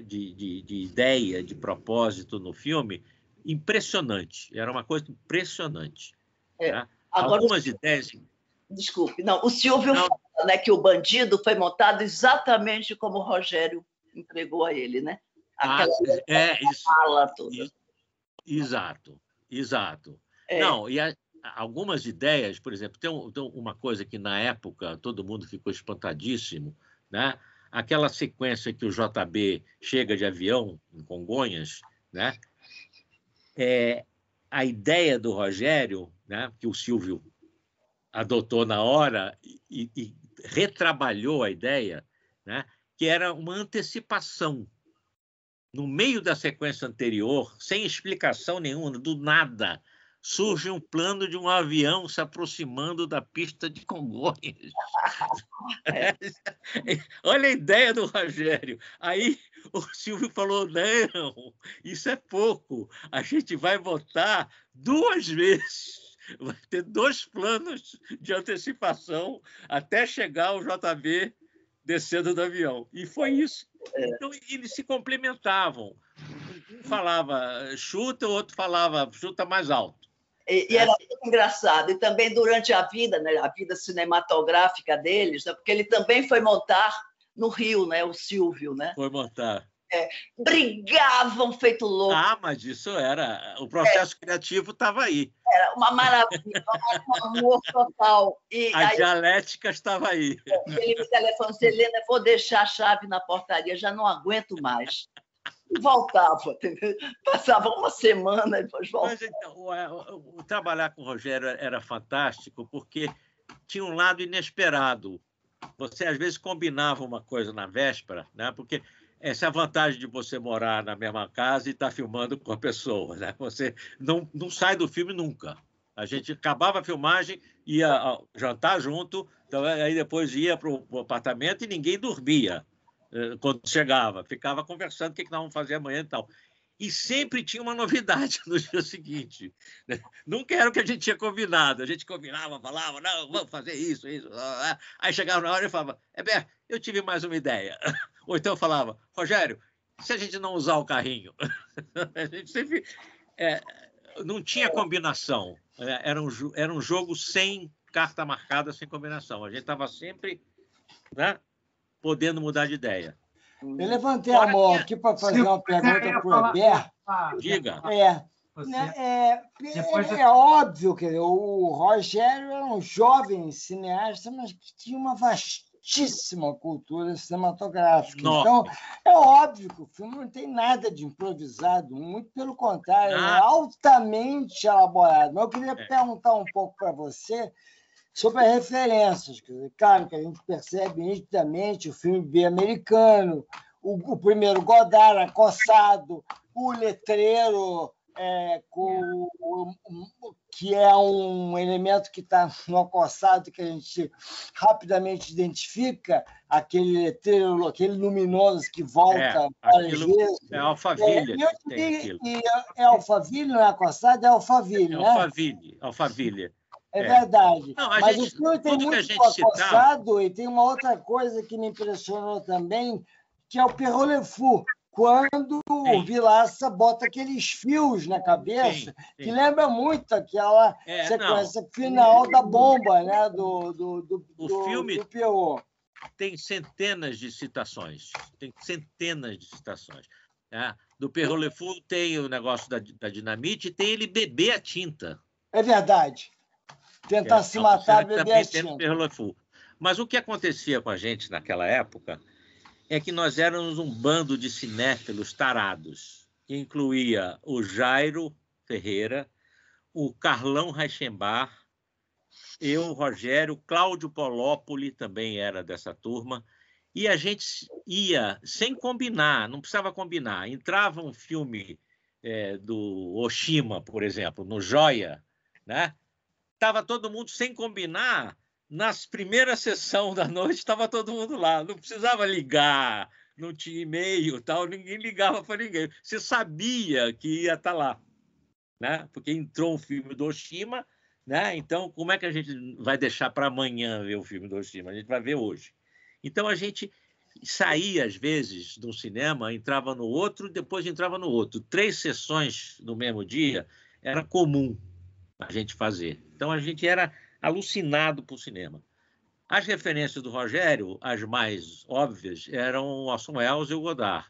de ideia, de propósito no filme, impressionante. Era uma coisa impressionante. Tá? Agora, algumas ideias... Desculpe, não, o Silvio fala, né, que o bandido foi montado exatamente como o Rogério entregou a ele, né? Isso. Fala toda. Exato. Não, e algumas ideias, por exemplo, tem uma coisa que na época todo mundo ficou espantadíssimo, né? Aquela sequência que o JB chega de avião em Congonhas, né? A ideia do Rogério, né, que o Silvio adotou na hora e retrabalhou a ideia, né, que era uma antecipação. No meio da sequência anterior, sem explicação nenhuma, do nada, surge um plano de um avião se aproximando da pista de Congonhas. Olha a ideia do Rogério. Aí o Silvio falou, não, isso é pouco. A gente vai botar 2 vezes. Vai ter 2 planos de antecipação até chegar o JB descendo do avião. E foi isso. Então, eles se complementavam. Um falava chuta, o outro falava chuta mais alto. E era muito engraçado. E também durante a vida, né, a vida cinematográfica deles, né, porque ele também foi montar no Rio, né, o Silvio. Né? Foi montar. Brigavam feito louco. Mas isso era... O processo criativo estava aí. Era uma maravilha, um amor total. A dialética estava aí. Ele me telefonou, disse, Helena, vou deixar a chave na portaria, já não aguento mais. E voltava, entendeu? Passava uma semana e depois voltava. Mas, então, trabalhar com o Rogério era fantástico porque tinha um lado inesperado. Você, às vezes, combinava uma coisa na véspera, né? Porque essa é a vantagem de você morar na mesma casa e estar filmando com a pessoa, né? Você não sai do filme nunca. A gente acabava a filmagem, ia jantar junto, então, aí depois ia para o apartamento e ninguém dormia quando chegava. Ficava conversando o que nós vamos fazer amanhã e tal. E sempre tinha uma novidade no dia seguinte. Né? Nunca era o que a gente tinha combinado. A gente combinava, falava, não, vamos fazer isso. Aí chegava na hora e falava, eu tive mais uma ideia. Ou então eu falava, Rogério, se a gente não usar o carrinho? A gente sempre... não tinha combinação. Era um jogo sem carta marcada, sem combinação. A gente estava sempre, né, podendo mudar de ideia. Eu levantei a mão aqui para fazer uma pergunta para o Heber. Diga. É óbvio que o Rogério era um jovem cineasta, mas que tinha uma vastíssima cultura cinematográfica. Nossa. Então, é óbvio que o filme não tem nada de improvisado, muito pelo contrário, é altamente elaborado. Mas eu queria perguntar um pouco para você sobre as referências. Claro que a gente percebe nitidamente o filme B americano, o primeiro Godard, Acossado, o Letreiro, que é um elemento que está no Acossado, que a gente rapidamente identifica, aquele letreiro, aquele luminoso que volta várias vezes. É Alphaville. É Alphaville, não é Acossado? É Alphaville, né? Alphaville. É verdade. Não, mas o filme tem muito Acossado e tem uma outra coisa que me impressionou também, que é o Pierrot Le Fou, quando o Vilaça bota aqueles fios na cabeça, que lembra muito aquela sequência final da bomba, né, do Pierrot. Tem centenas de citações. Do Pierrot Le Fou tem o negócio da dinamite e tem ele beber a tinta. É verdade. Tentar se matar, beber a tinta. Mas o que acontecia com a gente naquela época é que nós éramos um bando de cinéfilos tarados, que incluía o Jairo Ferreira, o Carlão Reichenbach, eu, Rogério, Cláudio Polópoli também era dessa turma, e a gente ia sem combinar, não precisava combinar. Entrava um filme do Oshima, por exemplo, no Joia, né? Estava todo mundo sem combinar. Nas primeiras sessões da noite, estava todo mundo lá. Não precisava ligar, não tinha e-mail, tal, ninguém ligava para ninguém. Você sabia que ia estar lá, né? Porque entrou um filme do Oshima, né? Então, como é que a gente vai deixar para amanhã ver o filme do Oshima? A gente vai ver hoje. Então, a gente saía, às vezes, de um cinema, entrava no outro, depois entrava no outro. 3 sessões no mesmo dia era comum a gente fazer. Então, a gente era alucinado por cinema. As referências do Rogério, as mais óbvias, eram o Orson Welles e o Godard.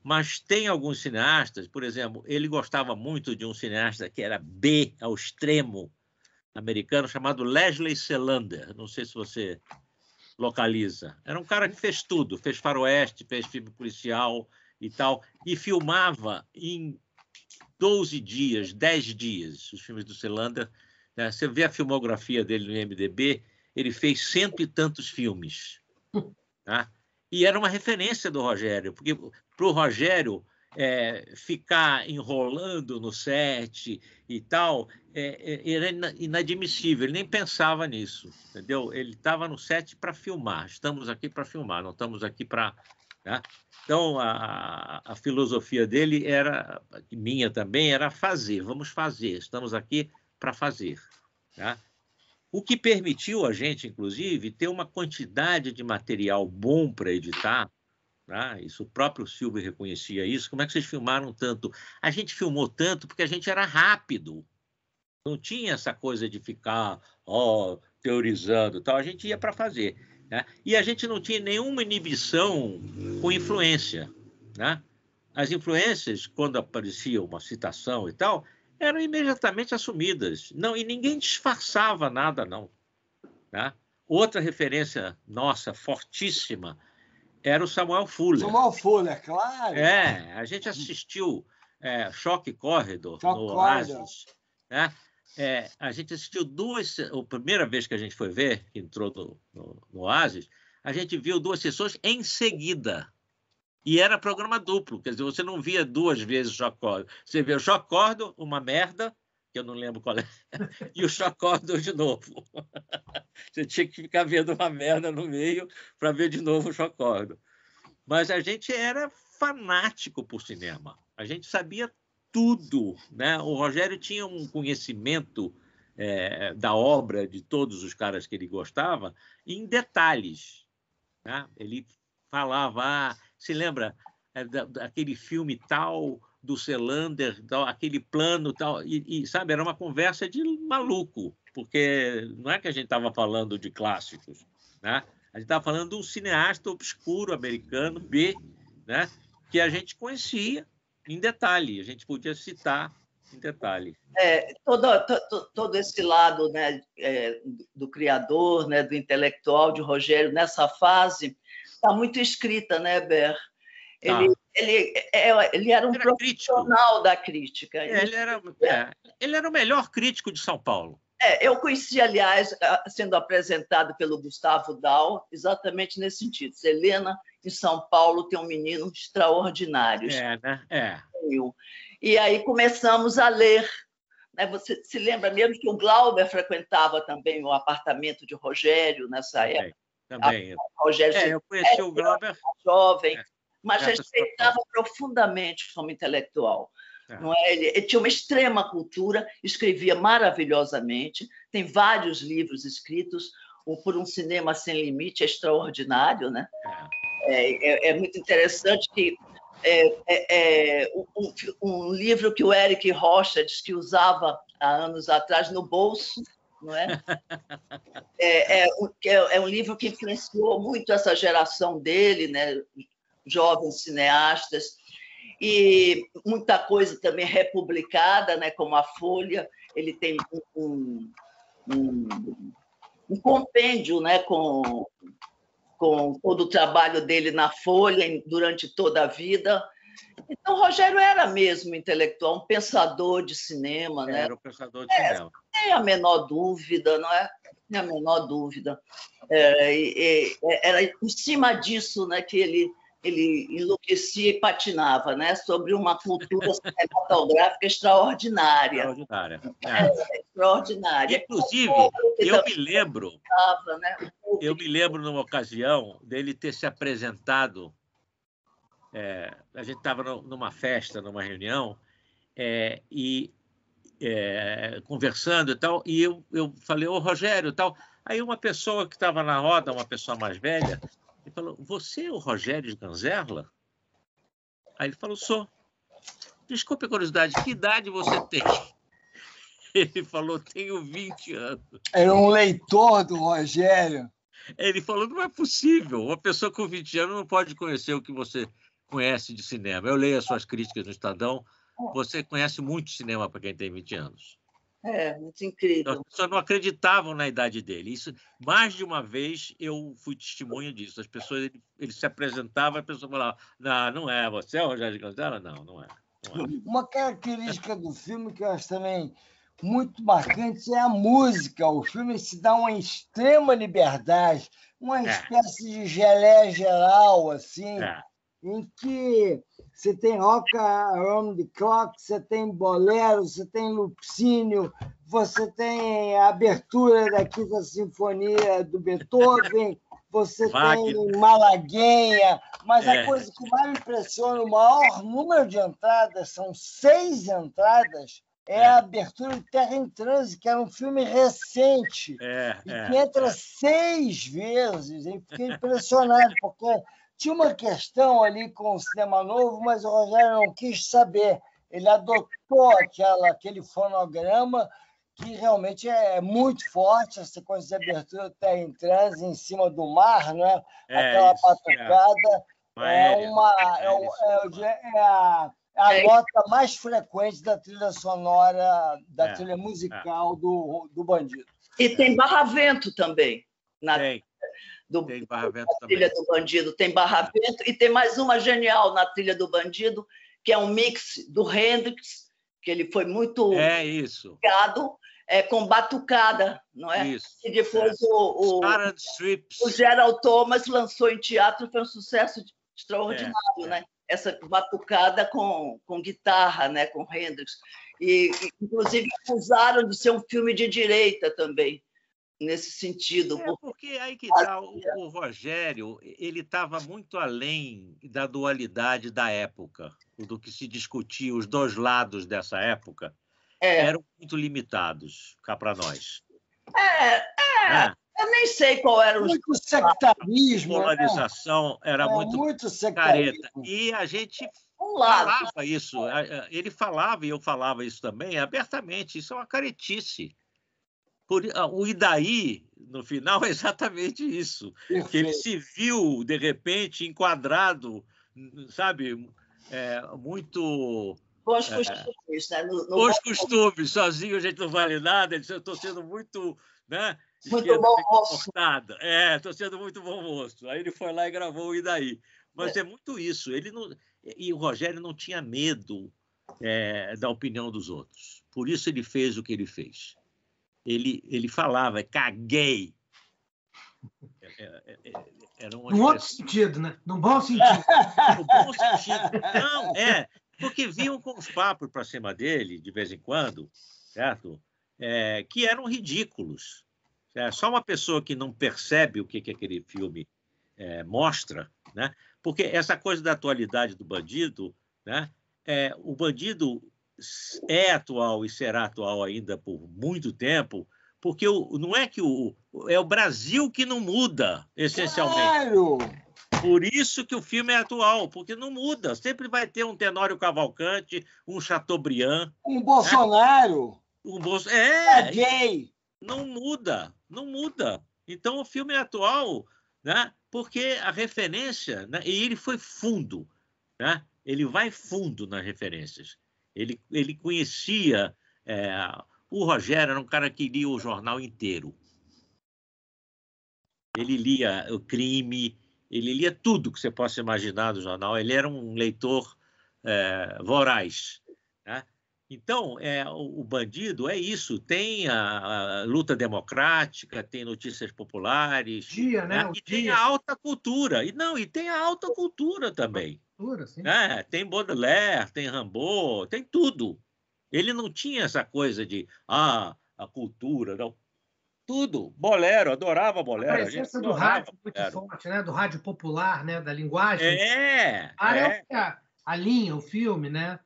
Mas tem alguns cineastas, por exemplo, ele gostava muito de um cineasta que era B ao extremo americano, chamado Leslie Selander. Não sei se você localiza. Era um cara que fez tudo, fez faroeste, fez filme policial e tal, e filmava em 12 dias, 10 dias, os filmes do Selander. Né? Você vê a filmografia dele no IMDb, ele fez 100 e tantos filmes. Tá? E era uma referência do Rogério, porque para o Rogério ficar enrolando no set e tal, era inadmissível, ele nem pensava nisso, entendeu? Ele estava no set para filmar, estamos aqui para filmar, não estamos aqui para... Tá? Então, a filosofia dele era, minha também, era fazer, vamos fazer, estamos aqui para fazer. Tá? O que permitiu a gente, inclusive, ter uma quantidade de material bom para editar. Tá? Isso, o próprio Silvio reconhecia isso. Como é que vocês filmaram tanto? A gente filmou tanto porque a gente era rápido. Não tinha essa coisa de ficar teorizando. Tal. A gente ia para fazer. Né? E a gente não tinha nenhuma inibição com influência. Né? As influências, quando aparecia uma citação e tal, eram imediatamente assumidas. Não, e ninguém disfarçava nada, não. Tá? Outra referência nossa, fortíssima, era o Samuel Fuller. Samuel Fuller, claro. A gente assistiu Choque Corridor no Oasis. Né? A gente assistiu a primeira vez que a gente foi ver, que entrou no Oasis, a gente viu 2 sessões em seguida. E era programa duplo, quer dizer, você não via 2 vezes o Choque Corridor. Você vê o Choque Corridor, uma merda, que eu não lembro qual é, e o Choque Corridor de novo. Você tinha que ficar vendo uma merda no meio para ver de novo o Choque Corridor. Mas a gente era fanático por cinema. A gente sabia tudo. Né? O Rogério tinha um conhecimento da obra de todos os caras que ele gostava em detalhes. Né? Ele falava, se lembra daquele filme tal, do Selander, tal, aquele plano tal, sabe, era uma conversa de maluco, porque não é que a gente estava falando de clássicos, né? A gente estava falando de um cineasta obscuro americano, B, né? Que a gente conhecia em detalhe, a gente podia citar em detalhe. Todo esse lado, né, do criador, né, do intelectual de Rogério, nessa fase, está muito escrita, né, Ber? Ele era um profissional da crítica. Ele era o melhor crítico de São Paulo. Eu conheci, aliás, sendo apresentado pelo Gustavo Dal, exatamente nesse sentido. Helena, em São Paulo, tem um menino extraordinário. Né? E aí começamos a ler. Né? Você se lembra mesmo que o Glauber frequentava também o apartamento de Rogério nessa época? Também. Rogério, eu conheci o Glauber. Jovem, mas respeitava profundamente como intelectual. Não é? Ele tinha uma extrema cultura, escrevia maravilhosamente, tem vários livros escritos, Por um Cinema Sem Limite, é extraordinário. Né? É muito interessante que um livro que o Eric Rocha diz que usava há anos atrás no bolso, não é? É um livro que influenciou muito essa geração dele, né? Jovens cineastas, e muita coisa também republicada, né? Como a Folha. Ele tem um compêndio, né? Com todo o trabalho dele na Folha durante toda a vida. Então, o Rogério era mesmo intelectual, um pensador de cinema. Né? Era um pensador de cinema. Não tem a menor dúvida, não é? Não tem a menor dúvida. Era em cima disso, né, que ele enlouquecia e patinava, né, sobre uma cultura cinematográfica extraordinária. Extraordinária. Inclusive, eu me lembro numa ocasião dele ter se apresentado. A gente estava numa festa, numa reunião, conversando e tal, e eu falei, ô Rogério, tal. Aí uma pessoa que estava na roda, uma pessoa mais velha, Ele falou, você é o Rogério Ganzerla? Aí ele falou, sou. Desculpe a curiosidade, que idade você tem? Ele falou, tenho 20 anos. Era um leitor do Rogério. Ele falou, não é possível. Uma pessoa com 20 anos não pode conhecer o que você conhece de cinema. Eu leio as suas críticas no Estadão. Você conhece muito cinema para quem tem 20 anos. É, muito incrível. Então, as pessoas não acreditavam na idade dele. Isso, mais de uma vez eu fui testemunha disso. As pessoas, ele se apresentava, a pessoa falava, não é, você é o Rogério Ganzerla? Não é. Uma característica do filme que eu acho também muito marcante é a música. O filme se dá uma extrema liberdade, uma espécie de geleia geral, assim, em que você tem Rock Around the Clock, você tem bolero, você tem Lupicínio, você tem a abertura da Quinta Sinfonia do Beethoven, você tem Malagueña, mas a coisa que mais me impressiona, o maior número de entradas, são 6 entradas, a abertura de Terra em Trânsito, que era um filme recente, e que entra 6 vezes. Eu fiquei impressionado, porque tinha uma questão ali com o cinema novo, mas o Rogério não quis saber. Ele adotou aquele fonograma, que realmente é muito forte, a sequência de abertura Terra em Trânsito em cima do mar, né? Aquela batucada. A nota mais frequente da trilha sonora, da trilha musical do Bandido. E tem Barravento também. Tem Barravento também. Trilha do Bandido. Tem Barravento e tem mais uma genial na trilha do Bandido, que é um mix do Hendrix, que ele foi muito ligado, com batucada, não é? Isso. E depois o Gerald Thomas lançou em teatro, foi um sucesso extraordinário, né? Essa batucada com guitarra, né? Com Hendrix. E, inclusive, acusaram de ser um filme de direita também, nesse sentido. Porque aí que está o Rogério, ele estava muito além da dualidade da época, do que se discutia, os dois lados dessa época eram muito limitados cá para nós. Eu nem sei qual era o... Muito sectarismo. A polarização era muito careta. E a gente falava isso. Ele falava, e eu falava isso também, abertamente. Isso é uma caretice. O Idaí, no final, é exatamente isso. Perfeito. Que ele se viu, de repente, enquadrado, sabe, muito... Com os costumes, né? Com os costumes, sozinho a gente não vale nada. Ele disse, eu estou sendo muito... Né? Muito bom moço. Estou sendo muito bom moço. Aí ele foi lá e gravou o Idaí. Mas é muito isso. E o Rogério não tinha medo da opinião dos outros. Por isso ele fez o que ele fez. Ele falava, caguei. Era num outro sentido, né? Num bom sentido. No bom sentido. Não, porque vinham com os papos para cima dele, de vez em quando, certo? Que eram ridículos. Só uma pessoa que não percebe o que aquele filme mostra, né? Porque essa coisa da atualidade do Bandido, né? O Bandido é atual e será atual ainda por muito tempo, porque não é que é o Brasil que não muda, essencialmente. Claro! Por isso que o filme é atual, porque não muda. Sempre vai ter um Tenório Cavalcante, um Chateaubriand. Um Bolsonaro. É gay. Não muda. Então, o filme é atual, né? Porque a referência... Né? E ele foi fundo. Né? Ele vai fundo nas referências. Ele conhecia... o Rogério era um cara que lia o jornal inteiro. Ele lia o Crime, ele lia tudo que você possa imaginar do jornal. Ele era um leitor voraz. Né? Então, o Bandido é isso. Tem a luta democrática, tem notícias populares. Né? E tem a alta cultura. E tem a alta cultura também. Sim. Tem Baudelaire, tem Rimbaud, tem tudo. Ele não tinha essa coisa de a cultura, não. Tudo. Bolero, adorava bolero. A presença do rádio muito forte, né? Do rádio popular, né? Da linguagem. A linha, o filme, né?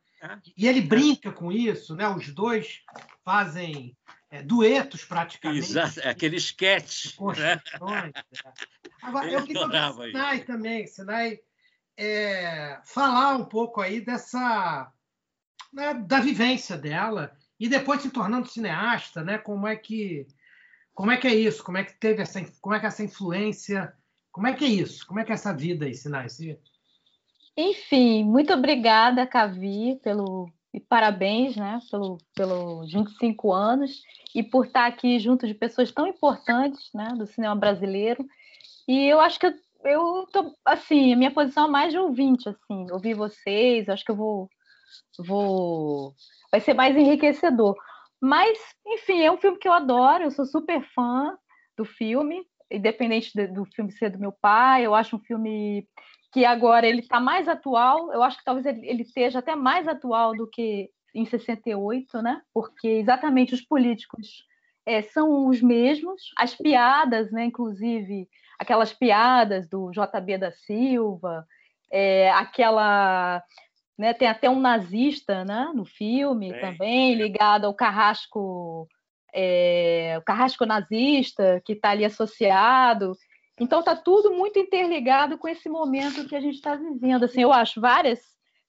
E ele brinca com isso, né? Os dois fazem duetos praticamente. Exato, aquele sketch. Construções. Agora, eu queria ver o Sinai também, Sinai, falar um pouco aí dessa, né, da vivência dela e depois se tornando cineasta, né? Como é que é isso? Como é que teve como é que essa influência? Como é que é isso? Como é que é essa vida aí, Sinai? Enfim, muito obrigada, Cavi, e parabéns, né, pelos 25 anos e por estar aqui junto de pessoas tão importantes, né, do cinema brasileiro. E eu acho que eu tô, assim, a minha posição é mais de ouvinte, assim, ouvir vocês, acho que eu vai ser mais enriquecedor. Mas, enfim, é um filme que eu adoro, eu sou super fã do filme, independente do filme ser do meu pai, eu acho um filme que agora ele está mais atual, eu acho que talvez ele esteja até mais atual do que em 68, né? Porque exatamente os políticos são os mesmos, as piadas, né? Inclusive aquelas piadas do JB da Silva, aquela, né? Tem até um nazista, né? No filme também, ligado ao Carrasco, o Carrasco nazista, que está ali associado. Então está tudo muito interligado com esse momento que a gente está vivendo. Assim, eu acho várias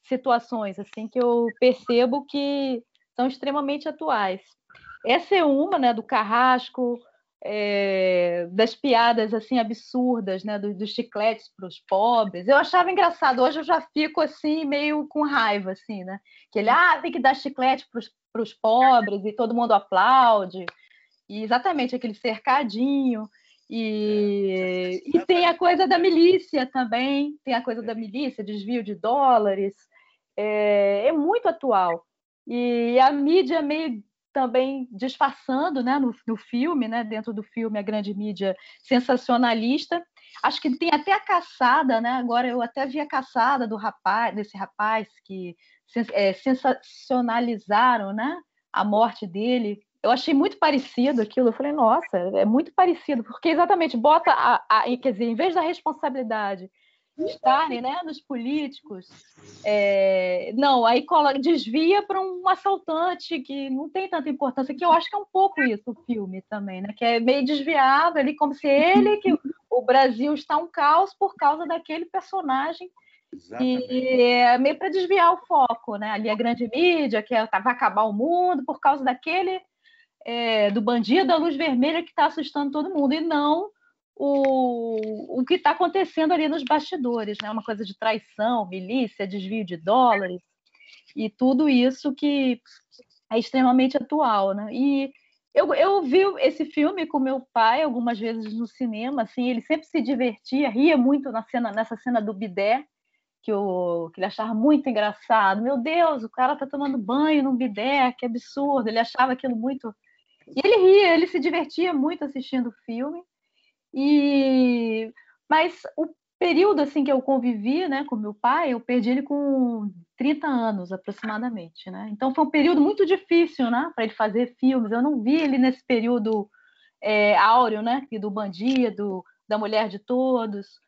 situações assim que eu percebo que são extremamente atuais. Essa é uma, né, do Carrasco, das piadas assim absurdas, né, dos chicletes para os pobres. Eu achava engraçado. Hoje eu já fico assim meio com raiva, assim, né? Que ele tem que dar chiclete para os pobres e todo mundo aplaude. E exatamente aquele cercadinho. E tem a coisa da milícia também, tem a coisa da milícia, desvio de dólares, é muito atual. E a mídia meio também disfarçando, né, no filme, né, dentro do filme, a grande mídia sensacionalista. Acho que tem até a caçada, né? Agora eu até vi a caçada desse rapaz que sensacionalizaram, né, a morte dele. Eu achei muito parecido aquilo. Eu falei, nossa, é muito parecido, porque exatamente bota quer dizer, em vez da responsabilidade estarem, né, nos políticos, não, aí desvia para um assaltante que não tem tanta importância, que eu acho que é um pouco isso o filme também, né, que é meio desviado ali, como se que o Brasil está um caos por causa daquele personagem. Exatamente. E é meio para desviar o foco, né? Ali a grande mídia, que vai acabar o mundo por causa daquele do bandido da luz vermelha que está assustando todo mundo, e não o que está acontecendo ali nos bastidores, né? Uma coisa de traição, milícia, desvio de dólares, e tudo isso que é extremamente atual, né? E eu vi esse filme com meu pai algumas vezes no cinema, assim, ele sempre se divertia, ria muito nessa cena do bidé, que ele achava muito engraçado. Meu Deus, o cara tá tomando banho num bidé, que absurdo. Ele achava aquilo muito... E ele ria, ele se divertia muito assistindo o filme. Mas o período assim que eu convivi, né, com meu pai, eu perdi ele com 30 anos aproximadamente, né? Então foi um período muito difícil, né, para ele fazer filmes. Eu não vi ele nesse período áureo, né, do Bandido, da Mulher de Todos.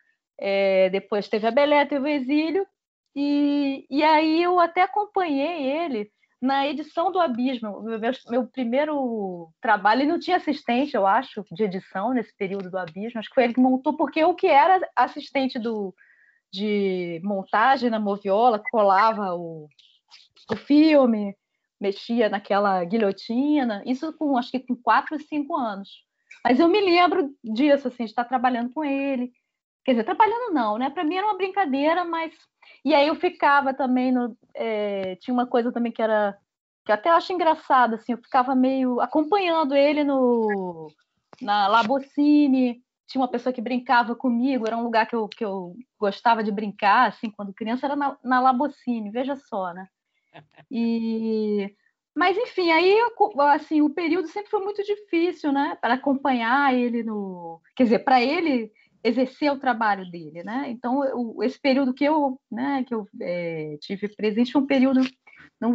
Depois teve a Belé, teve o Exílio, e aí eu até acompanhei ele na edição do Abismo. Meu primeiro trabalho, ele não tinha assistente, eu acho, de edição nesse período do Abismo. Acho que foi ele que montou, porque eu que era assistente de montagem na Moviola, colava o filme, mexia naquela guilhotina, isso acho que com 4 ou 5 anos. Mas eu me lembro disso, assim, de estar trabalhando com ele. Quer dizer, trabalhando não, né? Para mim era uma brincadeira, mas... E aí eu ficava também tinha uma coisa também que eu até acho engraçado, assim, eu ficava meio acompanhando ele na Labocine. Tinha uma pessoa que brincava comigo, era um lugar que eu gostava de brincar, assim, quando criança, era na Labocine, veja só, né? Mas, enfim, aí, assim, o período sempre foi muito difícil, né? Para acompanhar ele Quer dizer, para ele exercer o trabalho dele, né? Então, esse período que eu tive presente foi um período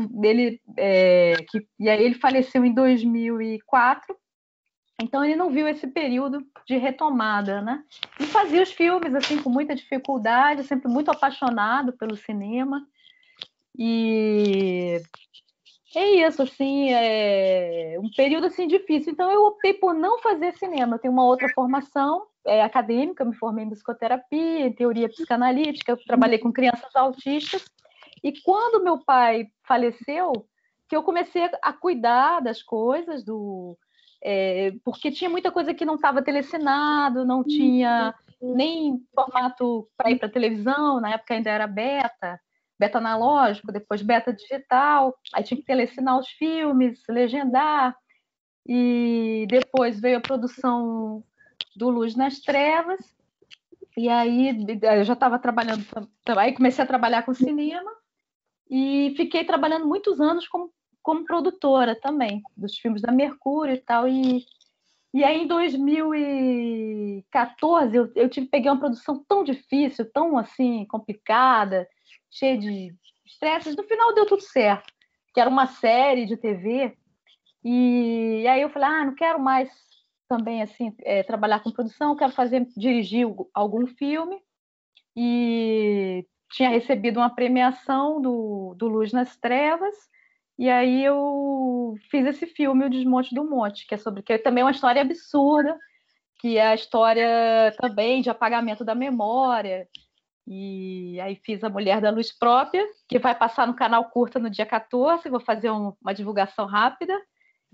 dele e aí ele faleceu em 2004. Então ele não viu esse período de retomada, né? E fazia os filmes assim com muita dificuldade, sempre muito apaixonado pelo cinema. E é isso, assim, um período assim difícil. Então eu optei por não fazer cinema. Eu tenho uma outra formação, acadêmica, me formei em psicoterapia, em teoria psicanalítica, eu trabalhei com crianças autistas, e quando meu pai faleceu, que eu comecei a cuidar das coisas, porque tinha muita coisa que não estava telecinado, não tinha nem formato para ir para televisão, na época ainda era beta analógico, depois beta digital, aí tinha que telecinar os filmes, legendar, e depois veio a produção do Luz nas Trevas, e aí eu já estava trabalhando, aí comecei a trabalhar com cinema, e fiquei trabalhando muitos anos como produtora também, dos filmes da Mercúrio e tal, e aí em 2014 eu peguei uma produção tão difícil, tão assim, complicada, cheia de estresses, no final deu tudo certo, que era uma série de TV, e aí eu falei, não quero mais também assim trabalhar com produção, quero dirigir algum filme, e tinha recebido uma premiação do Luz nas Trevas, e aí eu fiz esse filme, O Desmonte do Monte, que também é uma história absurda, que é a história também de apagamento da memória. E aí fiz A Mulher da Luz Própria, que vai passar no canal Curta no dia 14, vou fazer uma divulgação rápida.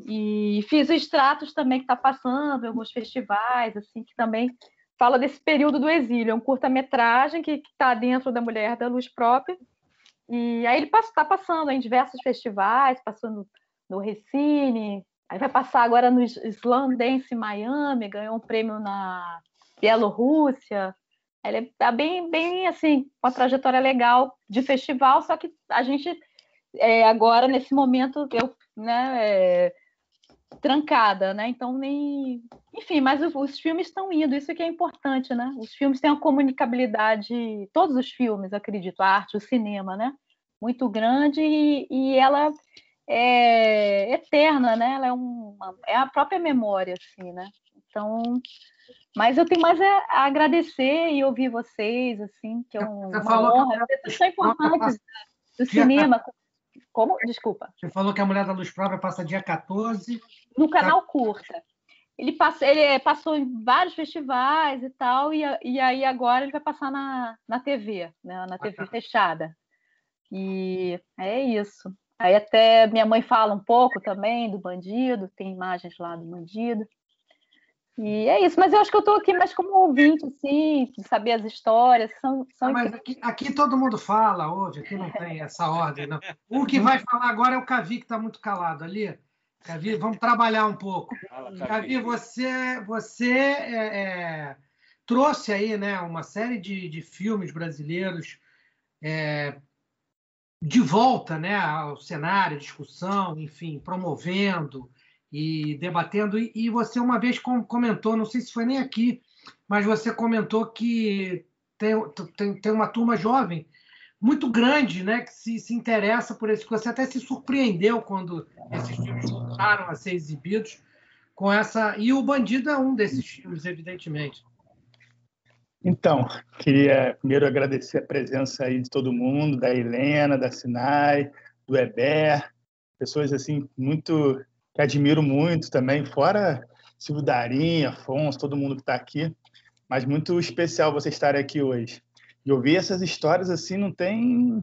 E fiz o Extratos também, que está passando em alguns festivais, assim, que também fala desse período do exílio. É um curta-metragem que está dentro da Mulher da Luz Própria. E aí ele está passando em diversos festivais, passando no Recine, aí vai passar agora no Slamdance em Miami, ganhou um prêmio na Bielorrússia. Ele está bem assim, uma trajetória legal de festival, só que a gente agora, nesse momento, trancada, né? Então enfim, mas os filmes estão indo, isso que é importante, né? Os filmes têm uma comunicabilidade, todos os filmes, acredito, a arte, o cinema, né? Muito grande, e ela é eterna, né? Ela é a própria memória, assim, né? Então, mas eu tenho mais a agradecer e ouvir vocês, assim, que é uma honra. Vocês são importantes do cinema. Como? Desculpa. Você falou que A Mulher da Luz Própria passa dia 14. No canal Curta. Ele passou em vários festivais e tal, e aí agora ele vai passar na TV, né? Na TV fechada. E é isso. Aí até minha mãe fala um pouco também do Bandido, tem imagens lá do Bandido. E é isso, mas eu acho que eu estou aqui mais como ouvinte, assim, de saber as histórias. Mas aqui todo mundo fala hoje, aqui não tem essa ordem, não. O que vai falar agora é o Cavi, que está muito calado ali. Cavi, vamos trabalhar um pouco. Cavi, você trouxe aí, né, uma série de filmes brasileiros de volta, né, ao cenário, discussão, enfim, promovendo e debatendo. E você uma vez comentou, não sei se foi nem aqui, mas você comentou que tem uma turma jovem muito grande, né, que se interessa por esse. Você até se surpreendeu quando esses filmes voltaram a ser exibidos com essa. E o Bandido é um desses filmes, evidentemente. Então, queria primeiro agradecer a presença aí de todo mundo, da Helena, da Sinai, do Heber, pessoas assim muito que admiro muito também, fora Silvio Darim, Afonso, todo mundo que está aqui, mas muito especial você estar aqui hoje. E ouvir essas histórias assim não tem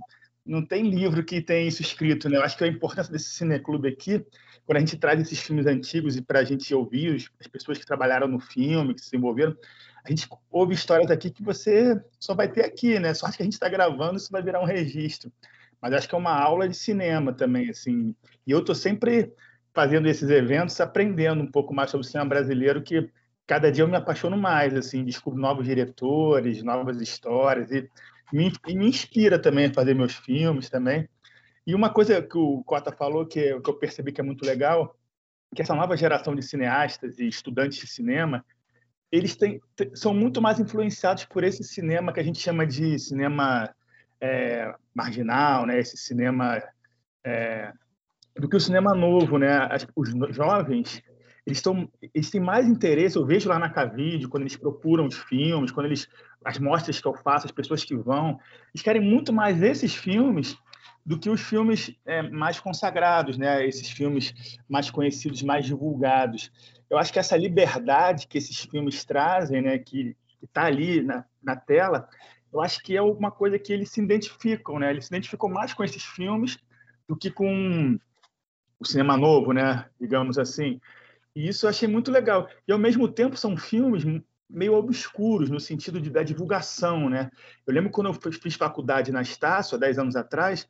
livro que tem isso escrito, né? Eu acho que a importância desse cineclube aqui, quando a gente traz esses filmes antigos e para a gente ouvir as pessoas que trabalharam no filme, que se envolveram, a gente ouve histórias aqui que você só vai ter aqui, né? Só acho que a gente está gravando, isso vai virar um registro. Mas acho que é uma aula de cinema também, assim. E eu estou sempre fazendo esses eventos, aprendendo um pouco mais sobre o cinema brasileiro, que cada dia eu me apaixono mais, assim, descubro novos diretores, novas histórias, e me inspira também a fazer meus filmes também. E uma coisa que o Cota falou, que eu percebi que é muito legal, que essa nova geração de cineastas e estudantes de cinema, eles são muito mais influenciados por esse cinema que a gente chama de cinema marginal, né? Esse cinema do que o cinema novo, né? Os jovens, eles têm mais interesse, eu vejo lá na Cavide, quando eles procuram os filmes, as mostras que eu faço, as pessoas que vão, eles querem muito mais esses filmes do que os filmes mais consagrados, né? Esses filmes mais conhecidos, mais divulgados. eu acho que essa liberdade que esses filmes trazem, né, que está ali na tela, eu acho que é uma coisa que eles se identificam, né? Eles se identificam mais com esses filmes do que com o cinema novo, né? Digamos assim. E isso eu achei muito legal. E, ao mesmo tempo, são filmes meio obscuros, no sentido da divulgação, né? Eu lembro quando eu fiz faculdade na Estácio, há 10 anos atrás,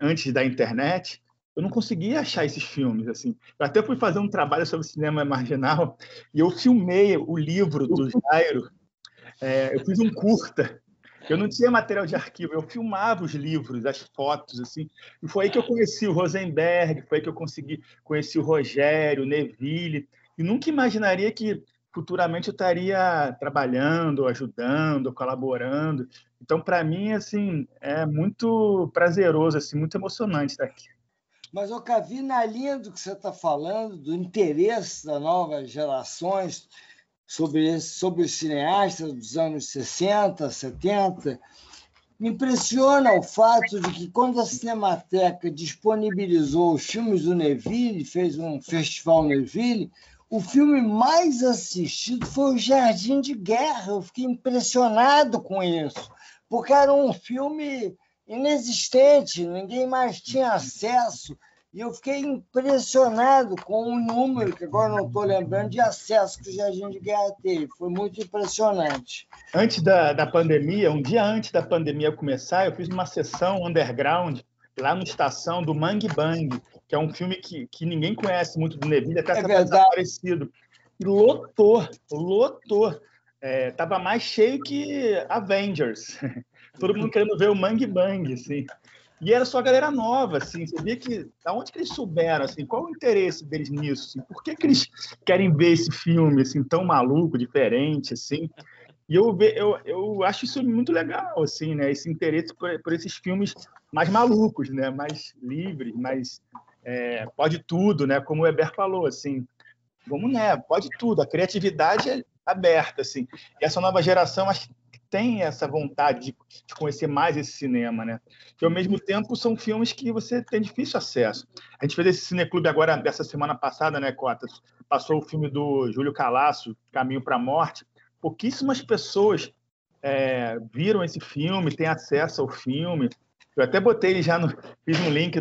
antes da internet, eu não conseguia achar esses filmes, assim. Eu até fui fazer um trabalho sobre cinema marginal e eu filmei o livro do Jairo. Eu fiz um curta. Eu não tinha material de arquivo, eu filmava os livros, as fotos, assim. E foi aí que eu conheci o Rosenberg, foi aí que eu conheci o Rogério, o Neville. E nunca imaginaria que futuramente eu estaria trabalhando, ajudando, colaborando. Então, para mim, assim, é muito prazeroso, assim, muito emocionante estar aqui. Mas, Cavi, na linha do que você está falando, do interesse das novas gerações sobre os cineastas dos anos 60, 70, me impressiona o fato de que, quando a Cinemateca disponibilizou os filmes do Neville, fez um festival Neville, o filme mais assistido foi o Jardim de Guerra. Eu fiquei impressionado com isso, porque era um filme inexistente, ninguém mais tinha acesso. E eu fiquei impressionado com o número, que agora não estou lembrando, de acesso que o Jardim de Guerra teve. Foi muito impressionante. Antes da pandemia, um dia antes da pandemia começar, eu fiz uma sessão underground lá no Estação do Mangue Bang, que é um filme que ninguém conhece muito do Neville, até está desaparecido. E lotou. Estava mais cheio que Avengers. Todo mundo querendo ver o Mangue Bang, assim. E era só a galera nova, assim. Você via que... Da onde que eles souberam, assim? Qual o interesse deles nisso? Assim? Por que eles querem ver esse filme, assim, tão maluco, diferente, assim? E eu acho isso muito legal, assim, né? Esse interesse por esses filmes mais malucos, né? Mais livres, mais... pode tudo, né? Como o Weber falou, assim. Vamos, né? Pode tudo. A criatividade é aberta, assim. E essa nova geração, acho que tem essa vontade de conhecer mais esse cinema, né? Que, ao mesmo tempo, são filmes que você tem difícil acesso. A gente fez esse cineclube agora, dessa semana passada, né, Cotas? Passou o filme do Júlio Calasso, Caminho para a Morte. Pouquíssimas pessoas viram esse filme, têm acesso ao filme. Eu até botei já fiz um link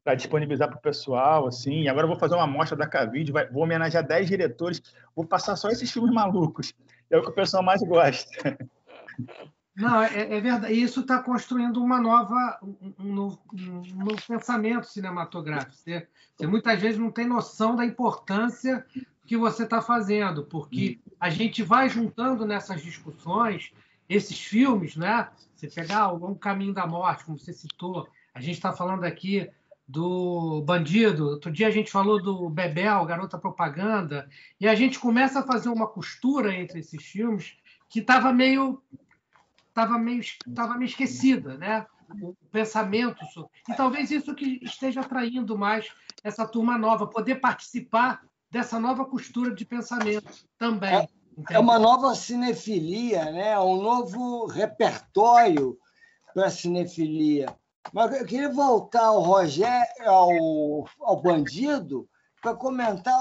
para disponibilizar para o pessoal, assim. E agora eu vou fazer uma amostra da Cavide, vou homenagear 10 diretores, vou passar só esses filmes malucos. É o que o pessoal mais gosta. Não, é verdade. Isso está construindo um novo pensamento cinematográfico. Você muitas vezes não tem noção da importância que você está fazendo, porque a gente vai juntando nessas discussões esses filmes, né? Você pegar o Caminho da Morte, como você citou, a gente está falando aqui do Bandido, outro dia a gente falou do Bebel, Garota Propaganda, e a gente começa a fazer uma costura entre esses filmes que estava meio esquecida, né? O pensamento e talvez isso que esteja atraindo mais essa turma nova, poder participar dessa nova costura de pensamento também. É uma nova cinefilia, né? Um novo repertório para a cinefilia. Mas eu queria voltar ao Rogério, ao Bandido, para comentar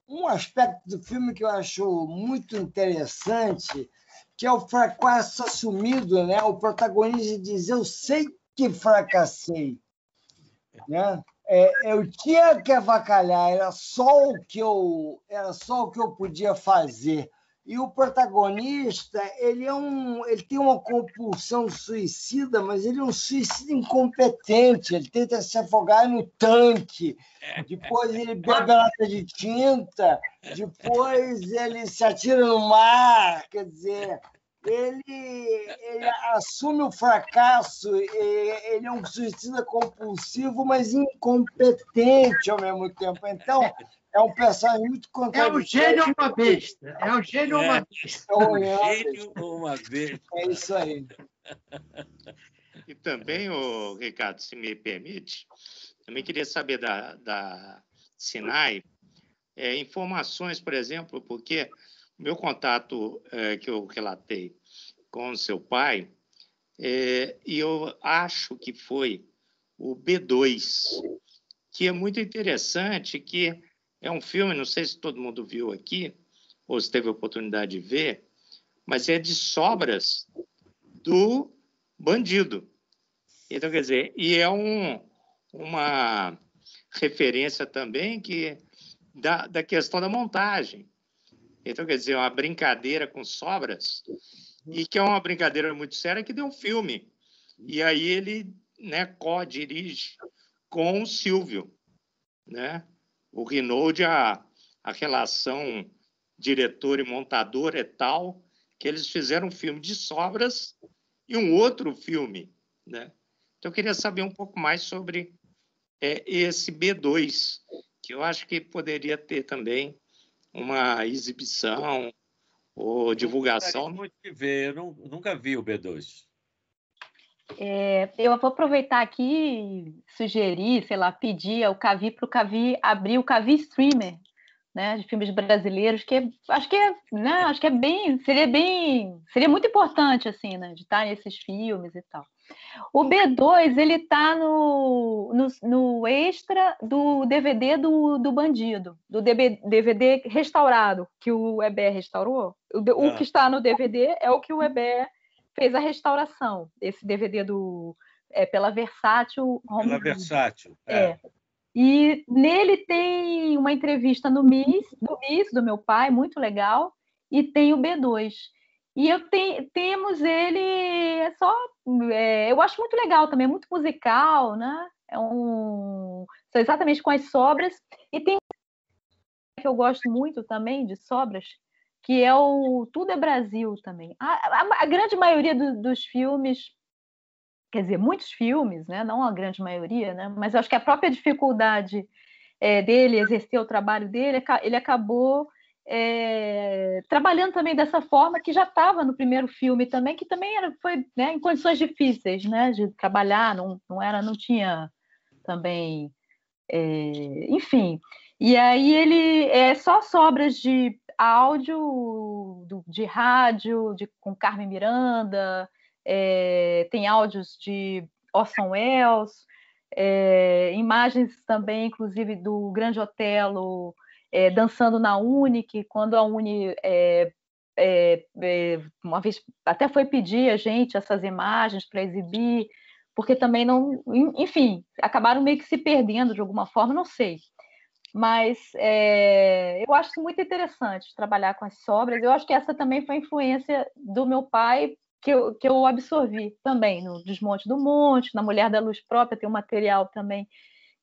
um aspecto do filme que eu acho muito interessante, que é o fracasso assumido, né? O protagonista diz: eu sei que fracassei, né? Eu tinha que avacalhar, era só o que eu podia fazer. E o protagonista, ele tem uma compulsão suicida, mas ele é um suicida incompetente. Ele tenta se afogar no tanque, depois ele bebe lata de tinta, depois ele se atira no mar. Quer dizer, ele assume o fracasso, ele é um suicida compulsivo, mas incompetente ao mesmo tempo. Então, é um personagem muito contraditório. É o gênio ou uma besta? É o gênio ou uma besta? É o gênio ou uma besta. É isso aí. E também, Ricardo, se me permite, também queria saber da Sinai informações, por exemplo, porque o meu contato que eu relatei com o seu pai, e eu acho que foi o B2, que é muito interessante, que É um filme, não sei se todo mundo viu aqui, ou se teve a oportunidade de ver, mas é de sobras do bandido. Então, quer dizer, e é uma referência também da questão da montagem. Então, quer dizer, uma brincadeira com sobras, e que é uma brincadeira muito séria que deu um filme. E aí ele, né, co-dirige com o Silvio, né? O Rinaldi, a relação diretor e montador é tal que eles fizeram um filme de sobras e um outro filme, né? Então, eu queria saber um pouco mais sobre esse B2, que eu acho que poderia ter também uma exibição ou divulgação. Eu muito que ver, eu nunca vi o B2. Eu vou aproveitar aqui e sugerir, sei lá, pedir ao Cavi para o Cavi abrir o Cavi Streamer, né, de filmes brasileiros, que acho que é bem, seria muito importante assim, né, de estar nesses filmes e tal. O B2 ele está no extra do DVD do Bandido, do DVD restaurado que o EBR restaurou. O que está no DVD é o que o EBR fez a restauração, esse DVD pela Versátil. Pela Versátil, E nele tem uma entrevista no MIS, do meu pai, muito legal, e tem o B2. E temos ele, eu acho muito legal também, muito musical, né? São exatamente com as sobras. E tem que eu gosto muito também de sobras, que é o Tudo é Brasil também. A grande maioria dos filmes, quer dizer, muitos filmes, né? Não a grande maioria, né? Mas eu acho que a própria dificuldade dele exercer o trabalho dele, ele acabou trabalhando também dessa forma, que já estava no primeiro filme também, que também foi, né, em condições difíceis, né, de trabalhar, não tinha também, enfim. E aí ele só sobras de áudio, de rádio, com Carmen Miranda, tem áudios de Orson Welles, imagens também, inclusive, do Grande Otelo, dançando na Uni, que quando a Uni uma vez até foi pedir a gente essas imagens para exibir, porque também não, enfim, acabaram meio que se perdendo de alguma forma, não sei. Mas eu acho muito interessante trabalhar com as sobras. Eu acho que essa também foi a influência do meu pai, que eu absorvi também no Desmonte do Monte, na Mulher da Luz Própria, tem um material também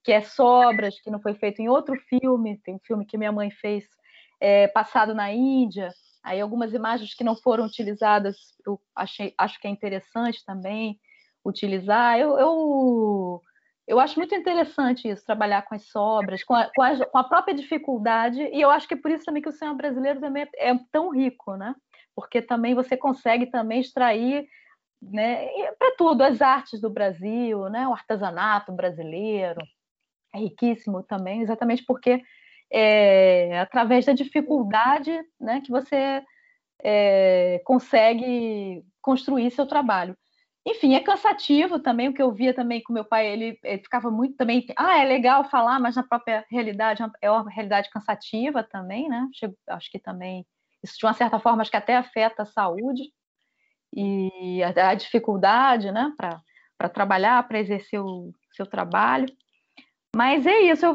que é sobras, que não foi feito em outro filme, tem um filme que minha mãe fez passado na Índia, aí algumas imagens que não foram utilizadas, eu acho que é interessante também utilizar. Eu acho muito interessante isso, trabalhar com as sobras, com a própria dificuldade, e eu acho que é por isso também que o cinema brasileiro também é tão rico, né? Porque também você consegue também extrair, né, para tudo, as artes do Brasil, né, o artesanato brasileiro, é riquíssimo também, exatamente porque através da dificuldade, né, que você consegue construir seu trabalho. Enfim, é cansativo também, o que eu via também com meu pai, ele ficava muito também, é legal falar, mas na própria realidade é uma realidade cansativa também, né? Acho que também, isso de uma certa forma, acho que até afeta a saúde e a dificuldade, né, para trabalhar, para exercer o seu trabalho. Mas é isso,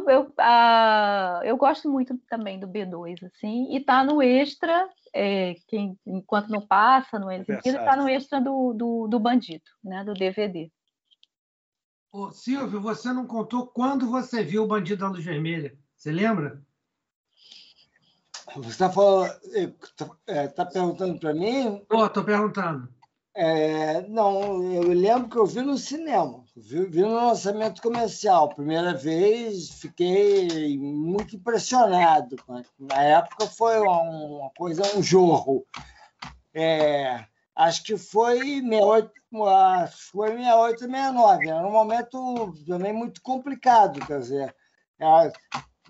eu gosto muito também do B2, assim, e tá no extra, enquanto não passa, não é exibido, tá no extra do Bandido, né, do DVD. Ô, Silvio, você não contou quando você viu o Bandido da Luz Vermelha, você lembra? Você está falando, tá perguntando para mim? Estou perguntando. Não, eu lembro que eu vi no cinema, vi no lançamento comercial. Primeira vez, fiquei muito impressionado. Na época foi uma coisa, um jorro. Acho que foi 68, foi 68, 69. Era um momento também muito complicado, quer dizer,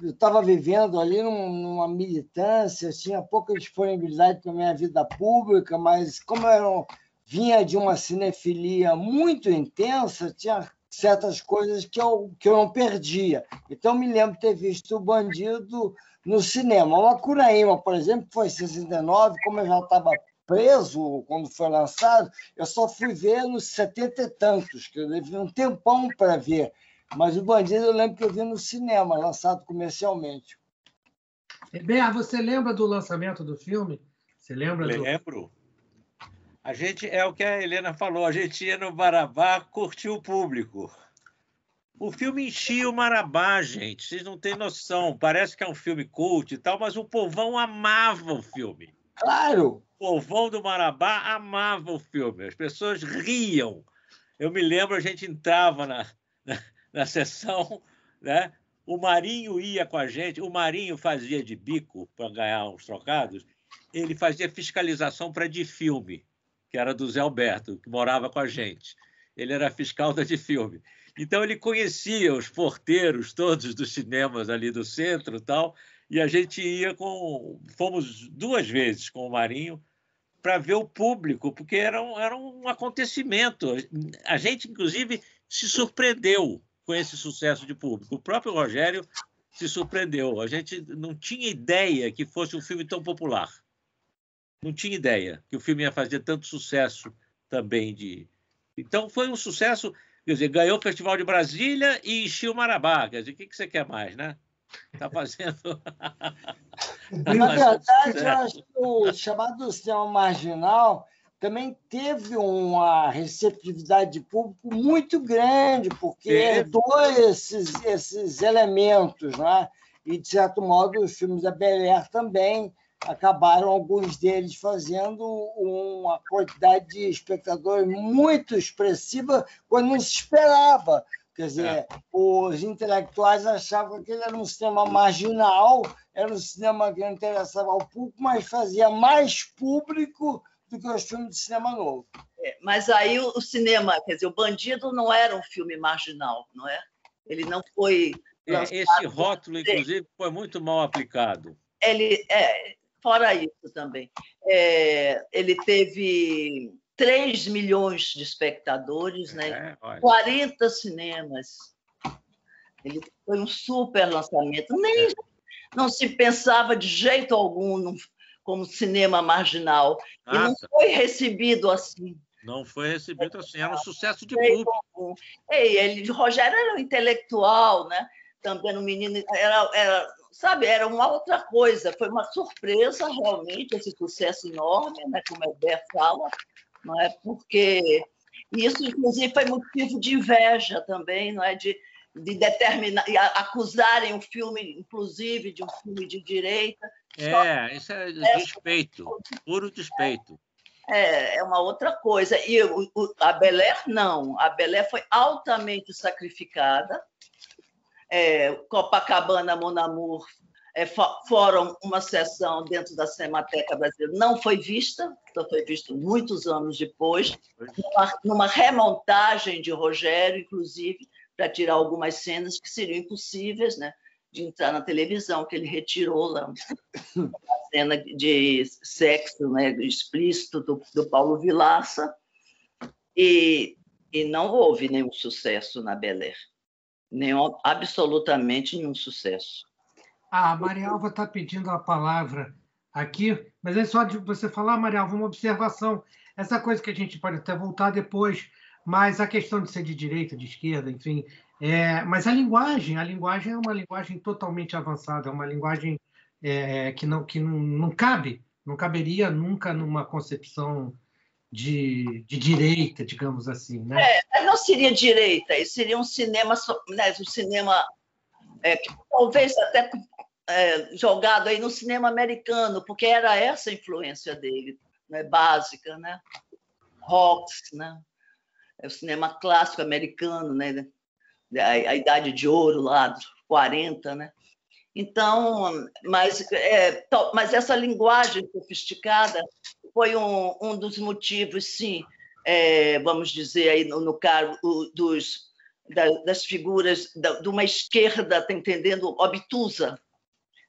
eu estava vivendo ali numa militância, tinha pouca disponibilidade para a minha vida pública, mas como vinha de uma cinefilia muito intensa, tinha certas coisas que eu não perdia. Então, me lembro de ter visto O Bandido no cinema. O Macunaíma, por exemplo, foi em 69, como eu já estava preso quando foi lançado, eu só fui ver nos 70 e tantos, que eu levei um tempão para ver. Mas O Bandido eu lembro que eu vi no cinema, lançado comercialmente. Bem, você lembra do lançamento do filme? Você lembra? Lembro. A gente, é o que a Helena falou, a gente ia no Marabá curtir o público. O filme enchia o Marabá, gente. Vocês não têm noção. Parece que é um filme cult e tal, mas o povão amava o filme. Claro! O povão do Marabá amava o filme. As pessoas riam. Eu me lembro, a gente entrava na sessão, né? O Marinho ia com a gente. O Marinho fazia de bico para ganhar uns trocados. Ele fazia fiscalização para de filme, que era do Zé Alberto, que morava com a gente. Ele era fiscal da de filme. Então, ele conhecia os porteiros todos dos cinemas ali do centro e tal, e a gente ia fomos 2 vezes com o Marinho para ver o público, porque era um acontecimento. A gente, inclusive, se surpreendeu com esse sucesso de público. O próprio Rogério se surpreendeu. A gente não tinha ideia que fosse um filme tão popular. Não tinha ideia que o filme ia fazer tanto sucesso também. Então, foi um sucesso. Quer dizer, ganhou o Festival de Brasília e encheu o Marabá. Quer dizer, o que você quer mais, né? Está fazendo... Na verdade, eu acho que o chamado cinema marginal também teve uma receptividade de público muito grande, porque herdou esses elementos, né? E, de certo modo, os filmes da Bel Air também acabaram, alguns deles, fazendo uma quantidade de espectadores muito expressiva quando não se esperava. Quer dizer, os intelectuais achavam que aquele era um cinema marginal, era um cinema que não interessava ao público, mas fazia mais público do que os filmes de cinema novo. Mas aí o cinema, quer dizer, O Bandido não era um filme marginal, não é? Ele não foi lançado... Esse rótulo, inclusive, foi muito mal aplicado. Fora isso também. Ele teve 3 milhões de espectadores, né? 40 cinemas. Ele foi um super lançamento. Não se pensava de jeito algum como cinema marginal. E não foi recebido assim. Não foi recebido assim. Era um sucesso de público. Rogério era um intelectual, né? Também um menino... Era uma outra coisa. Foi uma surpresa, realmente, esse sucesso enorme, né? Como o Hébert fala. Não é? Porque isso, inclusive, foi motivo de inveja também, não é? De determinar, acusarem o filme, inclusive, de um filme de direita. Isso é despeito, puro despeito. É uma outra coisa. E a Bel Air, não. A Bel Air foi altamente sacrificada. Copacabana, Mon Amour, foram uma sessão dentro da Cinemateca Brasileira, não foi vista, só foi visto muitos anos depois, numa remontagem de Rogério, inclusive, para tirar algumas cenas que seriam impossíveis, né, de entrar na televisão, que ele retirou lá a cena de sexo, né, explícito do Paulo Vilaça, e não houve nenhum sucesso na Bel Air. Absolutamente nenhum sucesso. A Maria Alva está pedindo a palavra aqui, mas é só de você falar, Maria Alva, uma observação. Essa coisa que a gente pode até voltar depois, mas a questão de ser de direita, de esquerda, enfim. Mas a linguagem é uma linguagem totalmente avançada, é uma linguagem que não caberia nunca numa concepção de direita, digamos assim, né? Não seria direita, seria um cinema, né, que talvez até jogado aí no cinema americano, porque era essa a influência dele, né, básica, né? Rocks, né? O cinema clássico americano, né? A Idade de Ouro lá, dos 40, né? Então, mas essa linguagem sofisticada foi um dos motivos, sim, vamos dizer, aí no caso das figuras de uma esquerda, tá entendendo, obtusa.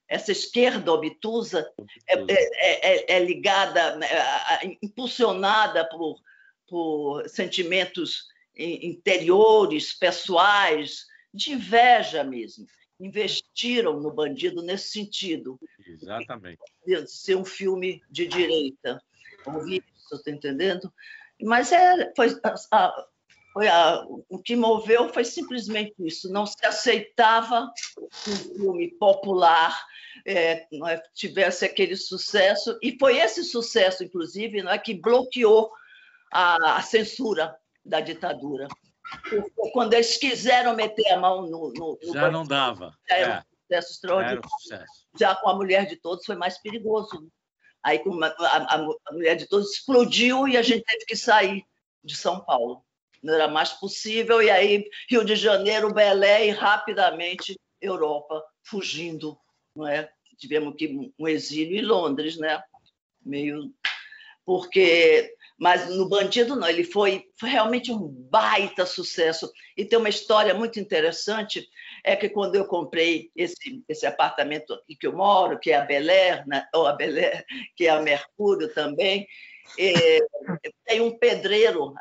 Essa esquerda obtusa é ligada, impulsionada por sentimentos interiores, pessoais, de inveja mesmo. Investiram no Bandido nesse sentido. Exatamente. De ser um filme de direita. Ouvi isso, está entendendo? Mas o que moveu foi simplesmente isso. Não se aceitava que um filme popular tivesse aquele sucesso, e foi esse sucesso, inclusive, que bloqueou a censura da ditadura. Quando eles quiseram meter a mão no já não dava. Era um sucesso extraordinário. Já com A Mulher de Todos foi mais perigoso. Aí a Mulher de Todos explodiu e a gente teve que sair de São Paulo. Não era mais possível, e aí Rio de Janeiro, Belém e rapidamente Europa, fugindo. Não é? Tivemos que um exílio em Londres, né? Mas no Bandido não, ele foi realmente um baita sucesso. E tem uma história muito interessante, é que quando eu comprei esse apartamento aqui que eu moro, que é a Bel Air, né? Ou a Bel Air, que é a Mercúrio também, tem um pedreiro,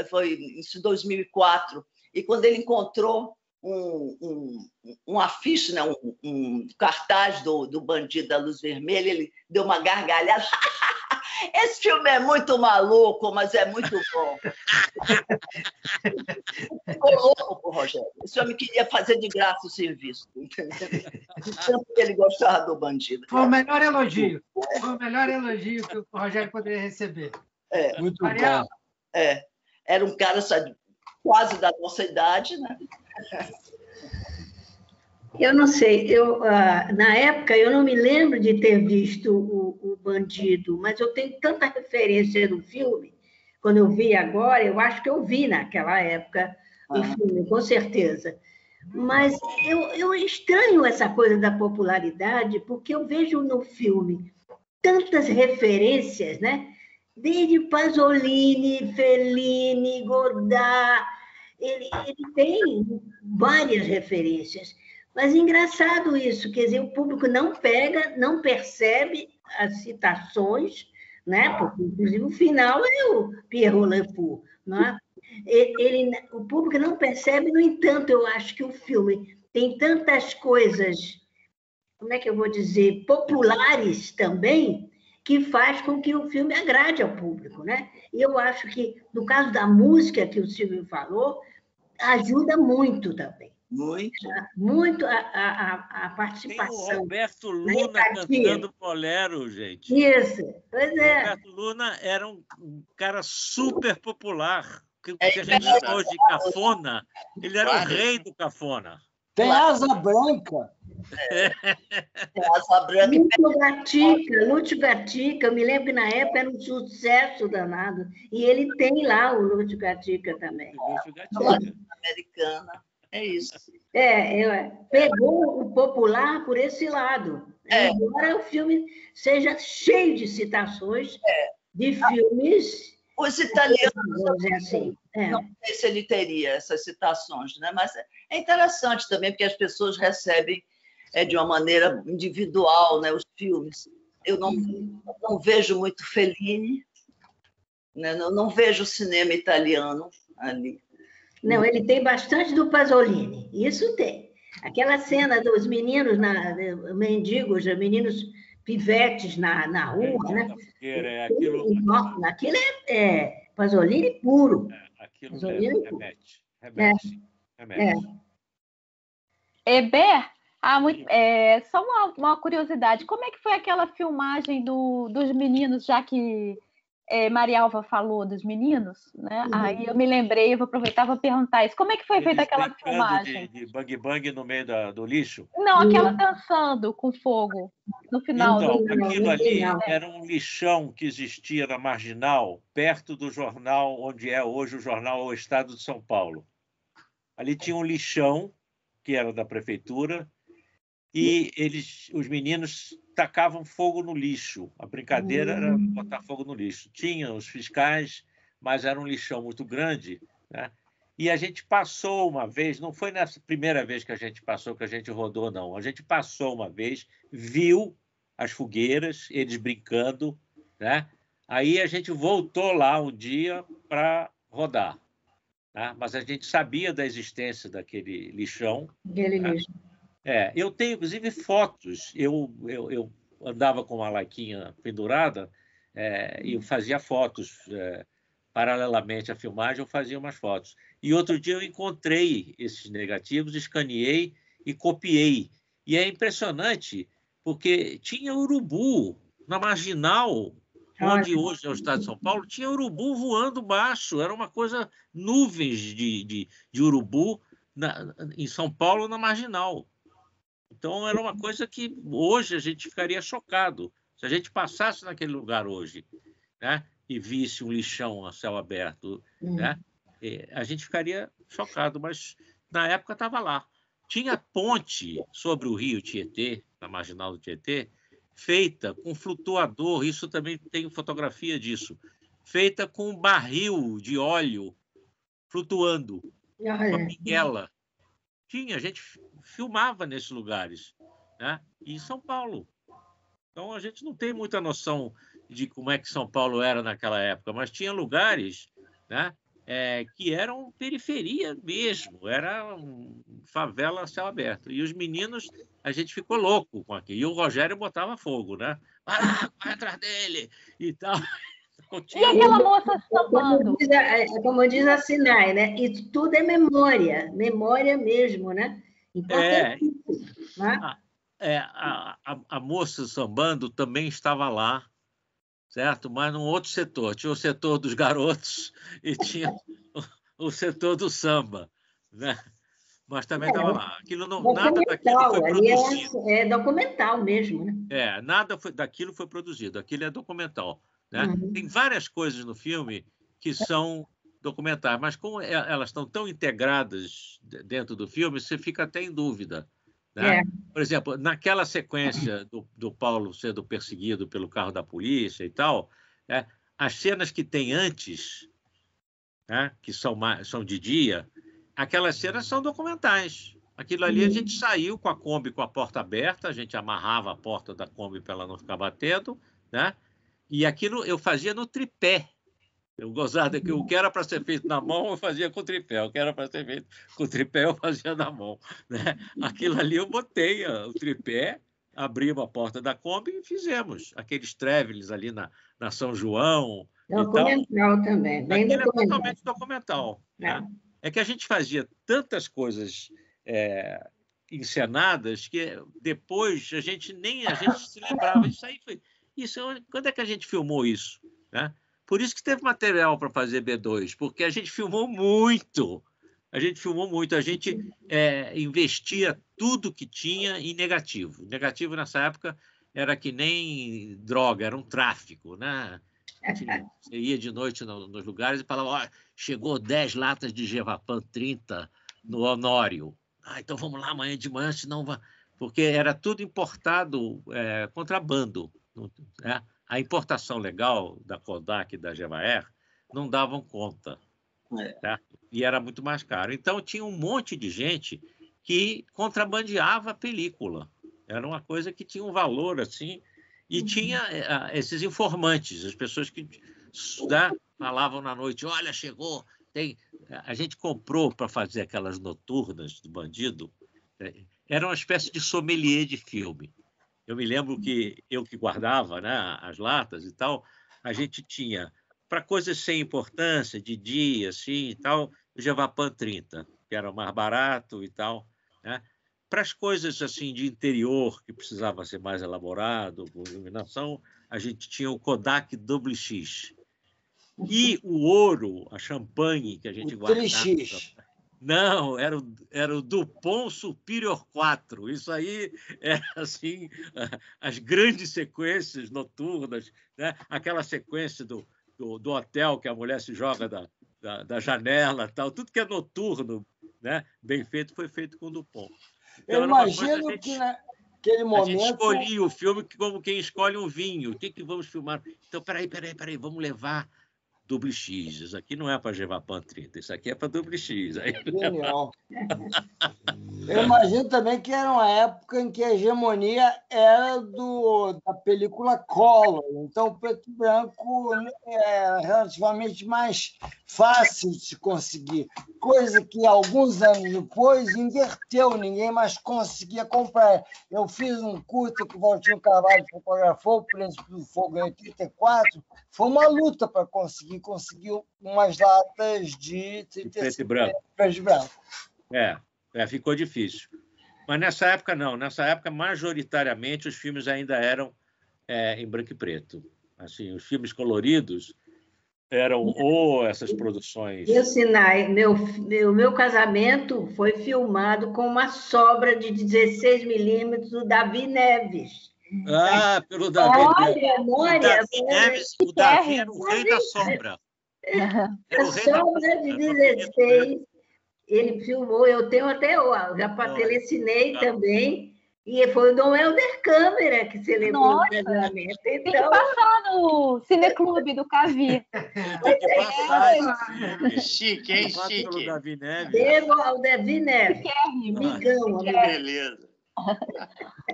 foi em 2004, e quando ele encontrou um afiche, né? um cartaz do Bandido da Luz Vermelha, ele deu uma gargalhada. Esse filme é muito maluco, mas é muito bom. Ficou louco com o Rogério. Esse homem queria fazer de graça o serviço, entendeu? De tanto que ele gostava do Bandido. Foi o melhor elogio. Foi o melhor elogio que o Rogério poderia receber. Muito Mariana. bom. Era um cara, sabe, quase da nossa idade, né? Eu não sei, na época eu não me lembro de ter visto o Bandido, mas eu tenho tanta referência do filme, quando eu vi agora, eu acho que eu vi naquela época o filme, com certeza. Mas eu estranho essa coisa da popularidade, porque eu vejo no filme tantas referências, né? Desde Pasolini, Fellini, Godard, ele tem várias referências. Mas é engraçado isso, quer dizer, o público não pega, não percebe as citações, né? Porque, inclusive, o final é o Pierrot Le Fou, não é? O público não percebe, no entanto, eu acho que o filme tem tantas coisas, como é que eu vou dizer, populares também, que faz com que o filme agrade ao público, né? E eu acho que, no caso da música que o Silvio falou, ajuda muito também. Muito a participação. Tem o Roberto Luna cantando bolero, gente. Isso, pois é. O Roberto Luna era um cara super popular. Que a gente chama hoje de cafona. Ele era o rei do cafona. Tem Asa Branca. Tem Asa Branca. Lúcio Gatica, eu me lembro que na época era um sucesso danado. E ele tem lá o Lúcio Gatica também. Lúcio Gatica. Americana. É isso. Pegou o popular por esse lado. Embora o filme seja cheio de citações de filmes. Os italianos, assim, não sei se ele teria essas citações, né? Mas é interessante também, porque as pessoas recebem de uma maneira individual, né, os filmes. Eu não vejo muito Fellini, né? Não vejo cinema italiano ali. Não, ele tem bastante do Pasolini, isso tem. Aquela cena dos meninos, mendigos, meninos pivetes na rua, né? Aquilo é Pasolini puro. Aquilo Pasolini remete. Eber, só uma curiosidade, como é que foi aquela filmagem dos meninos, já que Marialva falou dos meninos, né? Uhum. Aí eu me lembrei, eu vou aproveitar para perguntar isso. Como é que foi feita aquela filmagem? De bang-bang no meio do lixo? Não, aquela dançando com fogo no final. Então, aquilo ali era um lixão que existia na Marginal, perto do jornal, onde é hoje o jornal O Estado de São Paulo. Ali tinha um lixão, que era da prefeitura, e os meninos tacavam fogo no lixo. A brincadeira era botar fogo no lixo. Tinha os fiscais, mas era um lixão muito grande, né? E a gente passou uma vez, não foi nessa primeira vez que a gente passou, que a gente rodou, não. A gente passou uma vez, viu as fogueiras, eles brincando, né? Aí a gente voltou lá um dia para rodar. tá? Mas a gente sabia da existência daquele lixão. Aquele tá? lixo. Eu tenho, inclusive, fotos. Eu andava com uma laquinha pendurada e eu fazia fotos. Paralelamente à filmagem, eu fazia umas fotos. E outro dia eu encontrei esses negativos, escaneei e copiei. E é impressionante, porque tinha urubu na Marginal, onde hoje é o estado de São Paulo, tinha urubu voando baixo. Era uma coisa, nuvens de urubu em São Paulo, na Marginal. Então, era uma coisa que hoje a gente ficaria chocado. Se a gente passasse naquele lugar hoje, né, e visse um lixão a céu aberto, né, a gente ficaria chocado, mas na época estava lá. Tinha ponte sobre o rio Tietê, na Marginal do Tietê, feita com flutuador, isso também tem fotografia disso, feita com um barril de óleo flutuando, uma pinguela. A gente filmava nesses lugares, né? E em São Paulo. Então, a gente não tem muita noção de como é que São Paulo era naquela época, mas tinha lugares, né, que eram periferia mesmo, era favela a céu aberto. E os meninos, a gente ficou louco com aquilo. E o Rogério botava fogo, né? Vai atrás dele e tal. E aquela moça sambando? Como diz a Sinai, né? Isso tudo é memória mesmo, né? Né? A moça sambando também estava lá, certo? Mas num outro setor. Tinha o setor dos garotos e tinha o setor do samba, né? Mas também estava lá. Aquilo não, nada daquilo foi produzido. É documental mesmo, né? Nada daquilo foi produzido. Aquilo é documental, né? Tem várias coisas no filme que são documentais, mas como elas estão tão integradas dentro do filme, você fica até em dúvida. Né? Por exemplo, naquela sequência do Paulo sendo perseguido pelo carro da polícia e tal, as cenas que tem antes, né, que são de dia, aquelas cenas são documentais. Aquilo ali a gente saiu com a Kombi com a porta aberta, a gente amarrava a porta da Kombi para ela não ficar batendo, né? E aquilo eu fazia no tripé. Eu gozava que o que era para ser feito na mão, eu fazia com tripé. O que era para ser feito com tripé, eu fazia na mão. Né? Aquilo ali eu botei o tripé, abrimos a porta da Kombi e fizemos. Aqueles travelings ali na São João. Documental também. Bem aquilo documental. É totalmente documental. Né? É que a gente fazia tantas coisas encenadas que depois a gente se lembrava. Quando é que a gente filmou isso? Né? Por isso que teve material para fazer B2, porque a gente filmou muito. A gente investia tudo que tinha em negativo. Negativo nessa época era que nem droga, era um tráfico, né? Você ia de noite nos lugares e falava, chegou 10 latas de Gevapan 30 no Honório. Então vamos lá amanhã de manhã, senão vai... Porque era tudo importado, contrabando, né? A importação legal da Kodak e da Gevaer não davam conta. Certo? E era muito mais caro. Então, tinha um monte de gente que contrabandeava a película. Era uma coisa que tinha um valor, assim, e tinha esses informantes, as pessoas que falavam na noite, olha, chegou, a gente comprou para fazer aquelas noturnas do bandido, era uma espécie de sommelier de filme. Eu me lembro que eu que guardava, né, as latas e tal, a gente tinha, para coisas sem importância, de dia, assim, e tal, o Gevapan 30, que era mais barato e tal. Né? Para as coisas assim, de interior, que precisava ser mais elaborado, com iluminação, a gente tinha o Kodak WX. E o ouro, a champanhe que a gente guardava... 3X. Não, era o Dupont Superior 4. Isso aí era assim, as grandes sequências noturnas, né? Aquela sequência do hotel que a mulher se joga da janela, tal, tudo que é noturno, né? Bem feito, foi feito com Dupont. Então, eu imagino que naquele momento... A gente escolhia o filme como quem escolhe um vinho. O que vamos filmar? Então, peraí, vamos levar WX. Isso aqui não é para Gevapan 30, isso aqui é para WX. Aí... Genial. Eu imagino também que era uma época em que a hegemonia era da película Color, então o preto e branco é relativamente mais fácil de se conseguir, coisa que alguns anos depois inverteu, ninguém mais conseguia comprar. Eu fiz um curta que o Valtinho Carvalho fotografou, o Príncipe do Fogo, em 84, foi uma luta para conseguir umas latas de 35 preto e branco. Ficou difícil. Mas nessa época, não. Nessa época, majoritariamente, os filmes ainda eram em branco e preto. Assim, os filmes coloridos eram ou essas produções... E o Sinai, meu casamento foi filmado com uma sobra de 16 milímetros do Davi Neves. Pelo Davi Neves. O Davi era o rei da sombra. A sobra de 16... Ele filmou, eu tenho até, já telecinei também, e foi o Dom Helder Câmara que celebrou o casamento. Tem que passar no Cineclube do Cavi. Tem que passar. Chique, hein? Chique. Devo ao Davi Neves. Amigão. Beleza.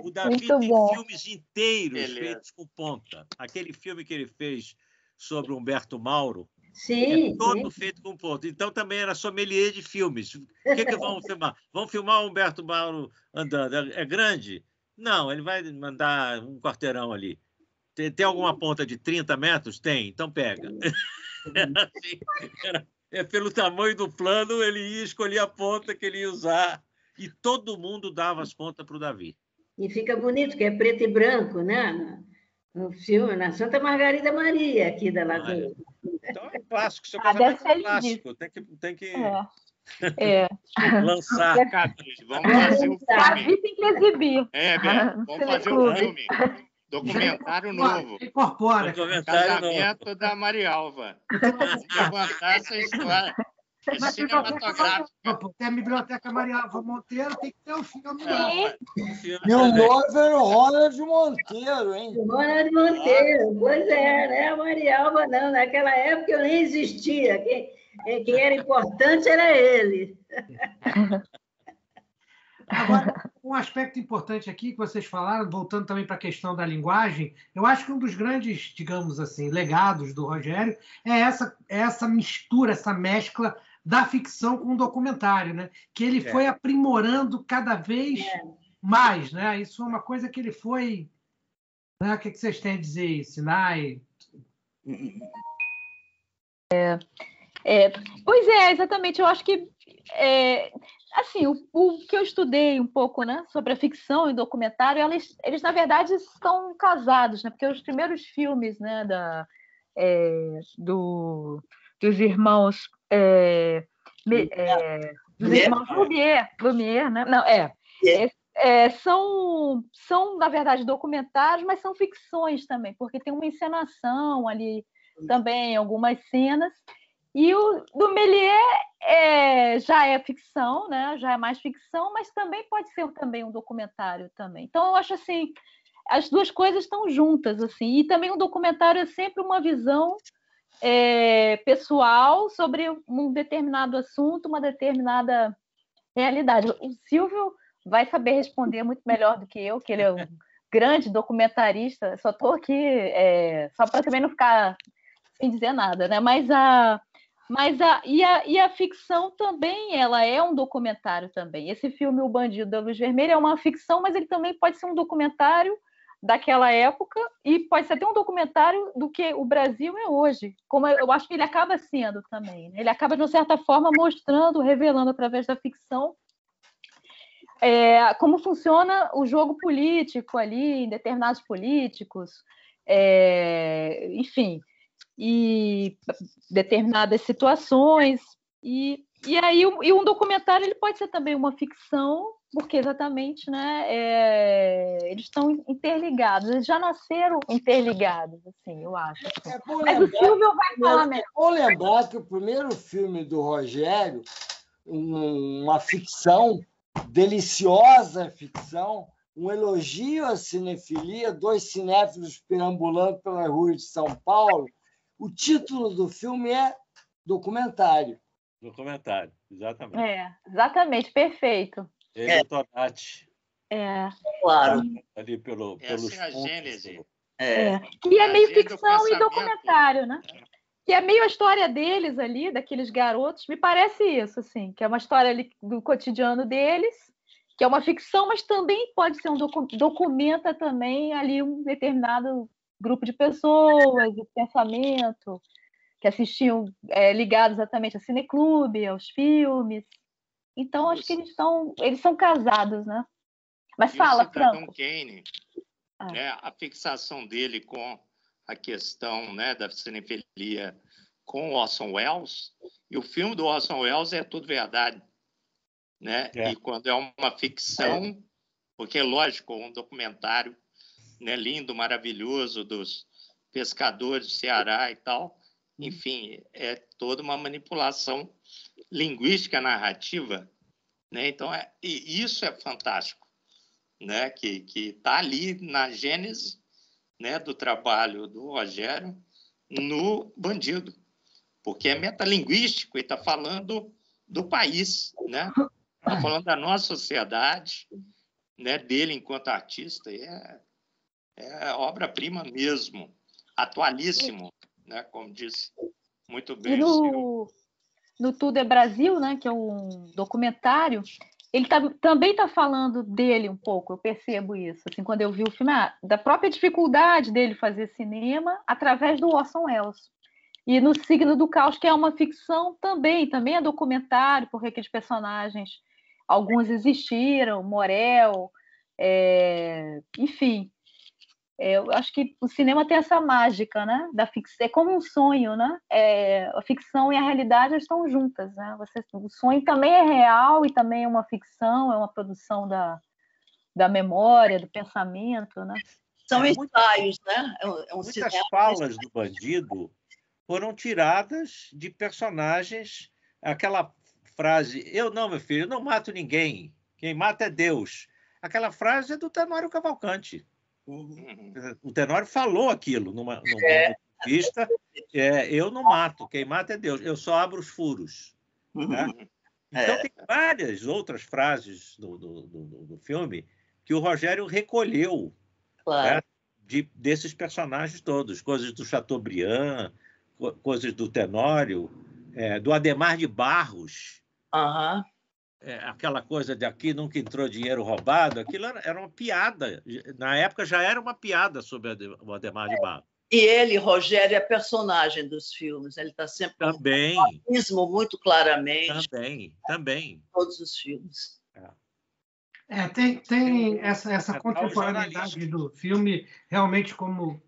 O Davi tem filmes inteiros feitos com ponta. Aquele filme que ele fez sobre Humberto Mauro, sim, todo feito com ponto. Então, também era sommelier de filmes. O que vamos filmar? Vamos filmar o Humberto Mauro andando. É grande? Não, ele vai mandar um quarteirão ali. Tem alguma ponta de 30 metros? Tem, então pega. Pelo tamanho do plano, ele ia escolher a ponta que ele ia usar. E todo mundo dava as pontas para o Davi. E fica bonito, que é preto e branco, né? No filme, na Santa Margarida Maria, aqui da Lagoa. Então é clássico, seu casamento é clássico. Tem que lançar. Vamos fazer um filme. Davi tem que exibir. Vamos fazer um filme. Documentário novo. Incorpora. Casamento da Marialva. Vamos levantar essa história. Tem a Biblioteca Marialva Monteiro, tem que ter um filme. E o noivo era o Ronald Monteiro, hein? O Ronald Monteiro, pois é, né? A Marialva não, naquela época eu nem existia. Quem era importante era ele. Agora, um aspecto importante aqui que vocês falaram, voltando também para a questão da linguagem, eu acho que um dos grandes, digamos assim, legados do Rogério é essa mistura, essa mescla da ficção com o documentário, né? Que ele foi aprimorando cada vez mais, né? Isso é uma coisa que ele foi... Né? O que vocês têm a dizer aí, Sinai? Pois é, exatamente. Eu acho que assim, o que eu estudei um pouco, né, sobre a ficção e documentário, eles na verdade estão casados, né? Porque os primeiros filmes, né, dos irmãos Lumière, né? Não, são na verdade documentários, mas são ficções também, porque tem uma encenação ali também, algumas cenas. E o do Méliès já é ficção, né? Já é mais ficção, mas também pode ser também um documentário também. Então, eu acho assim, as duas coisas estão juntas, assim. E também um documentário é sempre uma visão pessoal sobre um determinado assunto, uma determinada realidade. O Silvio vai saber responder muito melhor do que eu, que ele é um grande documentarista. Só estou aqui só para também não ficar sem dizer nada, né? Mas a ficção também, ela é um documentário também. Esse filme, O Bandido da Luz Vermelha, é uma ficção, mas ele também pode ser um documentário daquela época e pode ser até um documentário do que o Brasil é hoje. Como eu acho que ele acaba sendo também. Né? Ele acaba, de uma certa forma, mostrando, revelando através da ficção como funciona o jogo político ali, em determinados políticos, enfim... e determinadas situações e aí um documentário ele pode ser também uma ficção porque exatamente, né, eles estão interligados, eles já nasceram interligados, assim, eu acho. Mas o Silvio vai falar mesmo. Vou lembrar que o primeiro filme do Rogério, uma ficção, deliciosa ficção, um elogio à cinefilia, dois cinéfilos perambulando pelas ruas de São Paulo. O título do filme é Documentário. Documentário, exatamente. Exatamente, perfeito. Ele e o Tonati. Claro. Ali pelos Essa é a pontos gênese. E é meio ficção e documentário, né? Que é meio a história deles ali, daqueles garotos. Me parece isso, assim, que é uma história ali do cotidiano deles, que é uma ficção, mas também pode ser documenta também ali um determinado grupo de pessoas, de pensamento, que assistiam ligados exatamente a cineclube, aos filmes. Então, acho que eles são casados, né? Mas fala, Franco. Kane, né, a fixação dele com a questão, né, da cinefilia com Orson Welles, e o filme do Orson Welles é tudo verdade, né? E quando é uma ficção, porque é lógico, um documentário, né, lindo, maravilhoso, dos pescadores do Ceará e tal, enfim, é toda uma manipulação linguística narrativa, né? Então, e isso é fantástico, né? Que está ali na gênese, né, do trabalho do Rogério no Bandido, porque é metalinguístico e está falando do país, né? Está falando da nossa sociedade, né, dele enquanto artista, e é obra-prima mesmo, atualíssimo, né, como disse muito bem o senhor. No Tudo é Brasil, né, que é um documentário, ele também está falando dele um pouco, eu percebo isso, assim, quando eu vi o filme, da própria dificuldade dele fazer cinema através do Orson Welles. E no Signo do Caos, que é uma ficção também é documentário, porque aqueles personagens, alguns existiram, Morel, enfim. Eu acho que o cinema tem essa mágica, né? Da ficção, é como um sonho, né? A ficção e a realidade estão juntas, né? O sonho também é real e também é uma ficção, é uma produção da memória, do pensamento, né? São ensaios, né? Muitas falas do Bandido foram tiradas de personagens. Aquela frase, meu filho, eu não mato ninguém, quem mata é Deus. Aquela frase é do Tenório Cavalcanti. O Tenório falou aquilo numa entrevista, eu não mato, quem mata é Deus, eu só abro os furos. Né? Então tem várias outras frases do filme que o Rogério recolheu, claro, né? Desses personagens todos, coisas do Chateaubriand, coisas do Tenório, do Adhemar de Barros. Aquela coisa de aqui nunca entrou dinheiro roubado, aquilo era uma piada. Na época já era uma piada sobre o Adhemar de Barros. E ele, Rogério, é personagem dos filmes. Ele está sempre também com um humanismo muito claramente. Também. Todos os filmes. Tem essa contemporaneidade do filme, realmente, como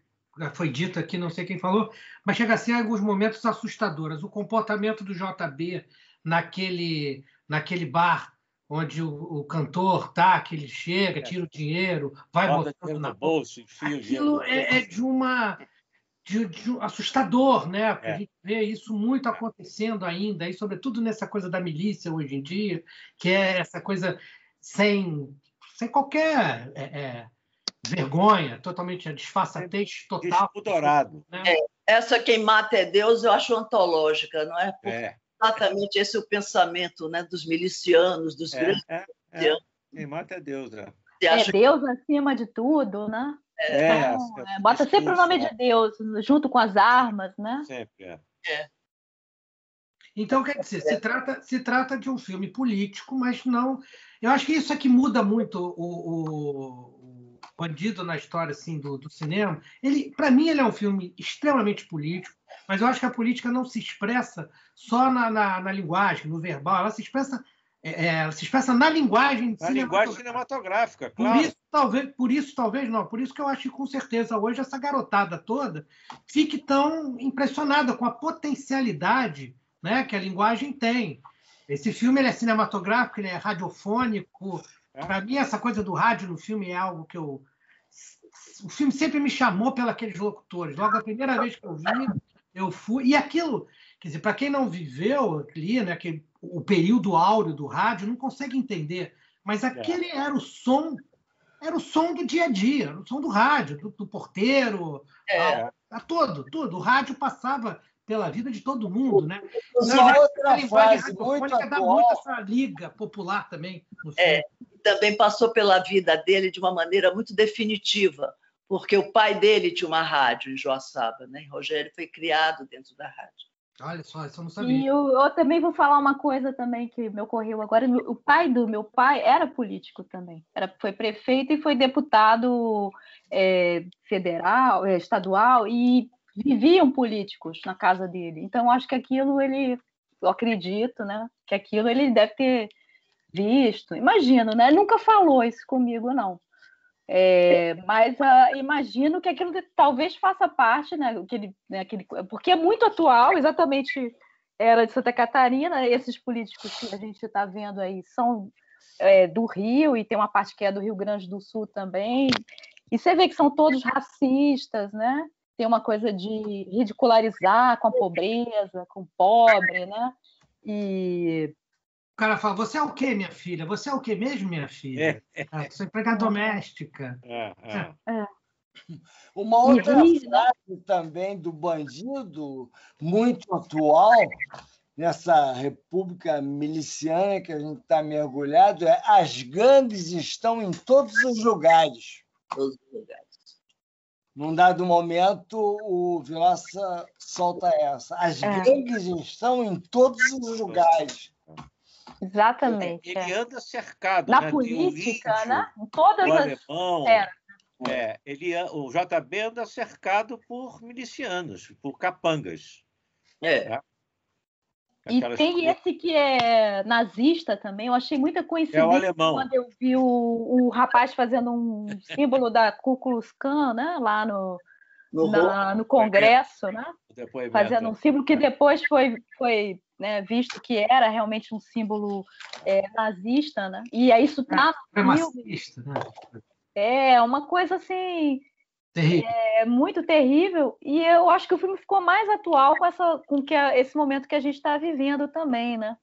foi dito aqui, não sei quem falou, mas chega a ser em alguns momentos assustadoras. O comportamento do JB naquele bar onde o cantor tá, que ele chega, tira o dinheiro, vai botando na bolsa, enfia o dinheiro. Aquilo de assustador, né? Porque a gente vê isso muito acontecendo ainda, e sobretudo nessa coisa da milícia hoje em dia, que é essa coisa sem qualquer vergonha, totalmente disfarçatez total. Dourado. Né? Essa Quem Mata é Deus eu acho antológica, não é? Porque exatamente esse é o pensamento, né, dos milicianos, dos grandes milicianos. Quem mata é Deus, né? Deus acima de tudo, né? Bota sempre o nome de Deus junto com as armas, né? Sempre, Então, quer dizer, se trata de um filme político, mas não... Eu acho que isso é que muda muito o Bandido na história assim, do cinema. Para mim, ele é um filme extremamente político, mas eu acho que a política não se expressa só na linguagem, no verbal, ela se expressa na linguagem cinematográfica, claro. Por isso que eu acho que, com certeza, hoje essa garotada toda fique tão impressionada com a potencialidade, né, que a linguagem tem. Esse filme ele é cinematográfico, ele é radiofônico. Para mim, essa coisa do rádio no filme é algo que o filme sempre me chamou pelos locutores. Logo, a primeira vez que eu vi, eu fui... E aquilo, quer dizer, para quem não viveu ali, né, o período áureo do rádio, não consegue entender. Mas aquele era o som do dia a dia, era o som do rádio, do porteiro, tudo. O rádio passava pela vida de todo mundo, né? Uma outra frase radiofônica muito dá atual. muito essa liga popular também no filme. Também passou pela vida dele de uma maneira muito definitiva, porque o pai dele tinha uma rádio em Joaçaba, né? Rogério foi criado dentro da rádio. Olha só, isso eu não sabia. E eu também vou falar uma coisa também que me ocorreu agora. O pai do meu pai era político também. Foi prefeito e foi deputado federal, estadual, e viviam políticos na casa dele. Então, acho que aquilo eu acredito, né? Que aquilo ele deve ter visto. Imagino, né? Ele nunca falou isso comigo, não. Mas imagino que aquilo talvez faça parte, né, porque é muito atual, exatamente, era de Santa Catarina. Esses políticos que a gente está vendo aí são do Rio, e tem uma parte que é do Rio Grande do Sul também, e você vê que são todos racistas, né? Tem uma coisa de ridicularizar com a pobreza, com o pobre, né? E o cara fala, você é o quê, minha filha? Você é o quê mesmo, minha filha? Sou empregada doméstica. Uma outra frase também do bandido, muito atual, nessa república miliciana que a gente está mergulhado, é: as gangues estão em todos os lugares. Todos os lugares. Num dado momento, o Vilaça solta essa: as gangues estão em todos os lugares. Exatamente. Ele anda cercado. Na né? política, índio, né? Em todas o as. alemão. O JB anda cercado por milicianos, por capangas. Tá? E tem esse que é nazista também. Eu achei muita coincidência quando eu vi o rapaz fazendo um símbolo da Ku Klux Klan, né? Lá no Congresso, né? Fazendo um símbolo que depois foi né, visto que era realmente um símbolo nazista, né? E aí isso está no filme. É uma coisa assim muito terrível, e eu acho que o filme ficou mais atual com esse momento que a gente está vivendo também, né?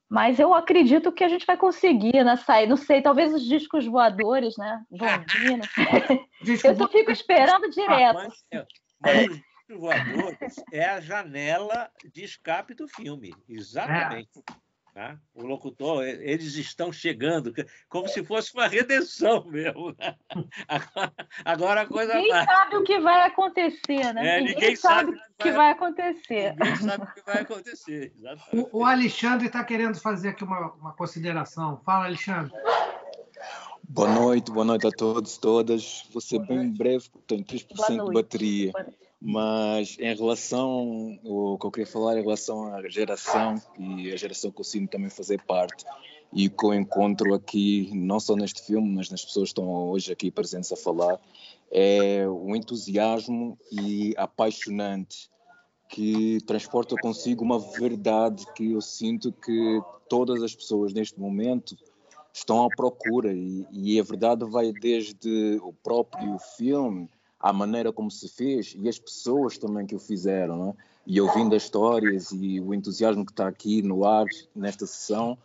Mas eu acredito que a gente vai conseguir, né, sair. Não sei, talvez os discos voadores, né? Vão vir, não sei. Eu fico esperando direto. Mas os discos voadores é a janela de escape do filme, exatamente. Tá? O locutor, eles estão chegando, como se fosse uma redenção mesmo. Né? Agora a coisa Ninguém sabe o que vai acontecer, né? Ninguém sabe o que vai acontecer. Ninguém sabe o que vai acontecer. O Alexandre está querendo fazer aqui uma consideração. Fala, Alexandre. Boa noite a todos e todas. Vou ser bem breve, porque tenho 3% de bateria. Mas em relação, o que eu queria falar em relação à geração, e a geração que eu sinto também fazer parte, e que eu encontro aqui, não só neste filme, mas nas pessoas que estão hoje aqui presentes a falar, é o entusiasmo e apaixonante que transporta consigo uma verdade que eu sinto que todas as pessoas neste momento estão à procura, e a verdade vai desde o próprio filme, a maneira como se fez e as pessoas também que o fizeram, não é? E ouvindo as histórias e o entusiasmo que está aqui no ar, nesta sessão,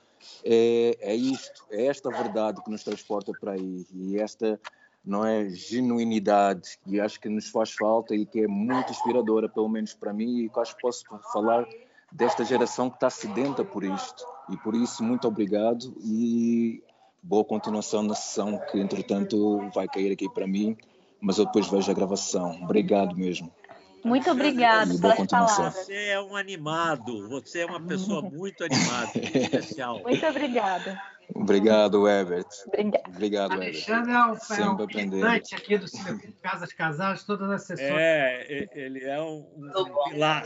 é isto, é esta verdade que nos transporta para aí, e esta, não é, genuinidade, que acho que nos faz falta e que é muito inspiradora, pelo menos para mim, e que acho que posso falar desta geração que está sedenta por isto. E por isso, muito obrigado e boa continuação na sessão, que entretanto vai cair aqui para mim, mas eu depois vejo a gravação. Obrigado mesmo. Muito obrigada pelas palavras. Você é um animado, você é uma pessoa muito animada, muito especial. Muito obrigada. Obrigado, Herbert. Obrigado, Alexandre Herbert. é o militante aqui do Cinefilme Casas Casadas, todas as sessões. Ele é um pilar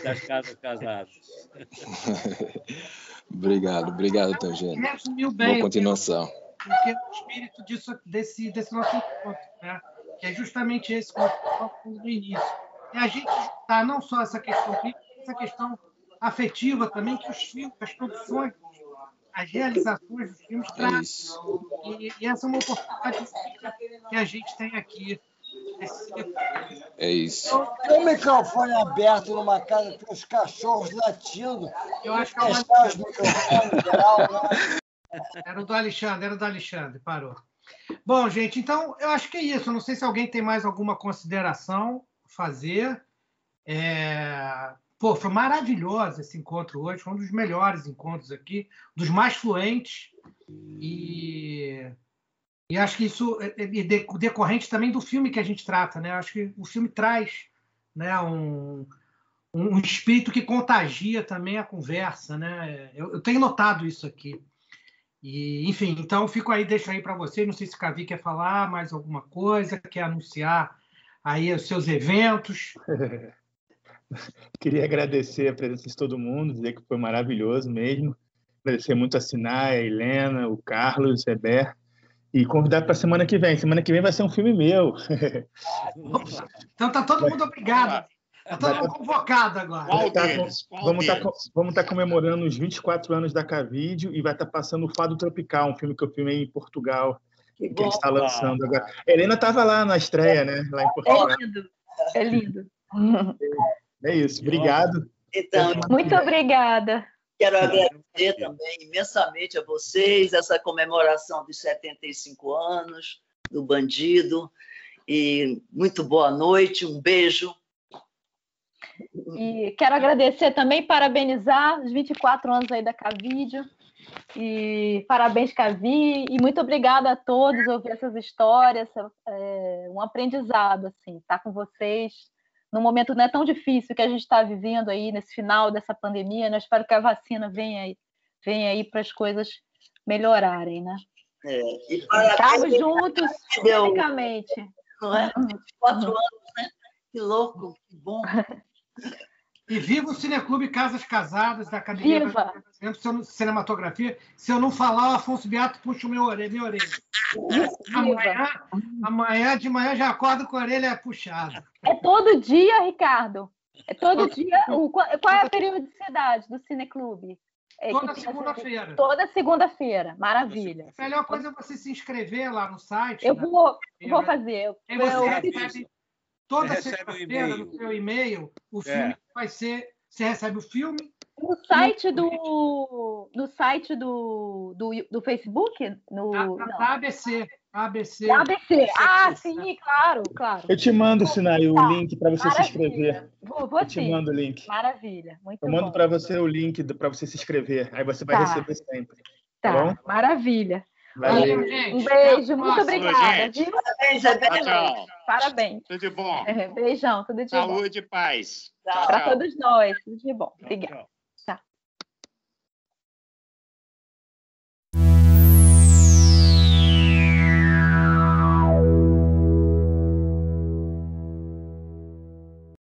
das Casas Casadas. Obrigado, Tangente. Resumiu bem. Boa continuação. O espírito desse nosso encontro, né? Que é justamente esse que nós falamos no início. É a gente juntar não só essa questão política, essa questão afetiva também, que os filmes, as produções, as realizações dos filmes trazem. E essa é uma oportunidade que a gente tem aqui. É isso. Tem um microfone aberto numa casa com os cachorros latindo. Eu acho que é os microfones geral, né? Era o do Alexandre, parou. Bom, gente, então eu acho que é isso. Eu não sei se alguém tem mais alguma consideração fazer. Pô, foi maravilhoso esse encontro hoje, foi um dos melhores encontros aqui, dos mais fluentes, e acho que isso é decorrente também do filme que a gente trata, né? Acho que o filme traz, né, um espírito que contagia também a conversa, né? Eu tenho notado isso aqui. E, enfim, então deixo aí para vocês, não sei se o Cavi quer falar mais alguma coisa, quer anunciar aí os seus eventos. Queria agradecer a presença de todo mundo, dizer que foi maravilhoso mesmo. Agradecer muito a Sinai, a Helena, o Carlos, o Heber, e convidar para a semana que vem. Semana que vem vai ser um filme meu. Então tá todo mundo obrigado. Está todo mundo convocado agora. Vamos estar comemorando os 24 anos da Cavídeo e vai estar passando o Fado Tropical, um filme que eu filmei em Portugal, que a gente está lançando agora. A Helena estava lá na estreia, né? Lá em Portugal. É lindo. É isso. Obrigado. Então, muito obrigada. Quero agradecer também imensamente a vocês essa comemoração dos 75 anos do Bandido. E muito boa noite, um beijo. E quero agradecer também, parabenizar os 24 anos aí da Cavídeo. E parabéns, Cavi, e muito obrigada a todos ouvir essas histórias, um aprendizado, assim, estar com vocês num momento não é tão difícil que a gente está vivendo aí nesse final dessa pandemia, né? Espero que a vacina venha aí para as coisas melhorarem, né? Estamos juntos fisicamente. Não é? 24 anos, né? Que louco, que bom. E viva o Cineclube Casas Casadas, da Academia Brasileira de Cinematografia. Se eu não falar, o Afonso Beato puxa minha orelha. Amanhã de manhã já acordo com a orelha puxada. É todo dia, Ricardo? É todo dia? Qual é a periodicidade do Cineclube? Toda segunda-feira. Toda segunda-feira, maravilha. A melhor coisa é você se inscrever lá no site. Eu vou fazer. Aí você recebe toda sexta-feira no seu e-mail o filme vai ser. Você recebe o filme. No site do Facebook? Da ABC. Sim, claro. Eu te mando, Sinai, o link para você se inscrever. Eu te mando o link. Maravilha. Eu mando para você o link para você se inscrever. Aí você vai receber sempre. Tá bom? Maravilha. Valeu, gente. Um beijo, muito obrigada. Tchau. Parabéns. Tudo de bom. Beijão, tudo de bom. Saúde e paz. Para todos nós, tudo de bom. Obrigada.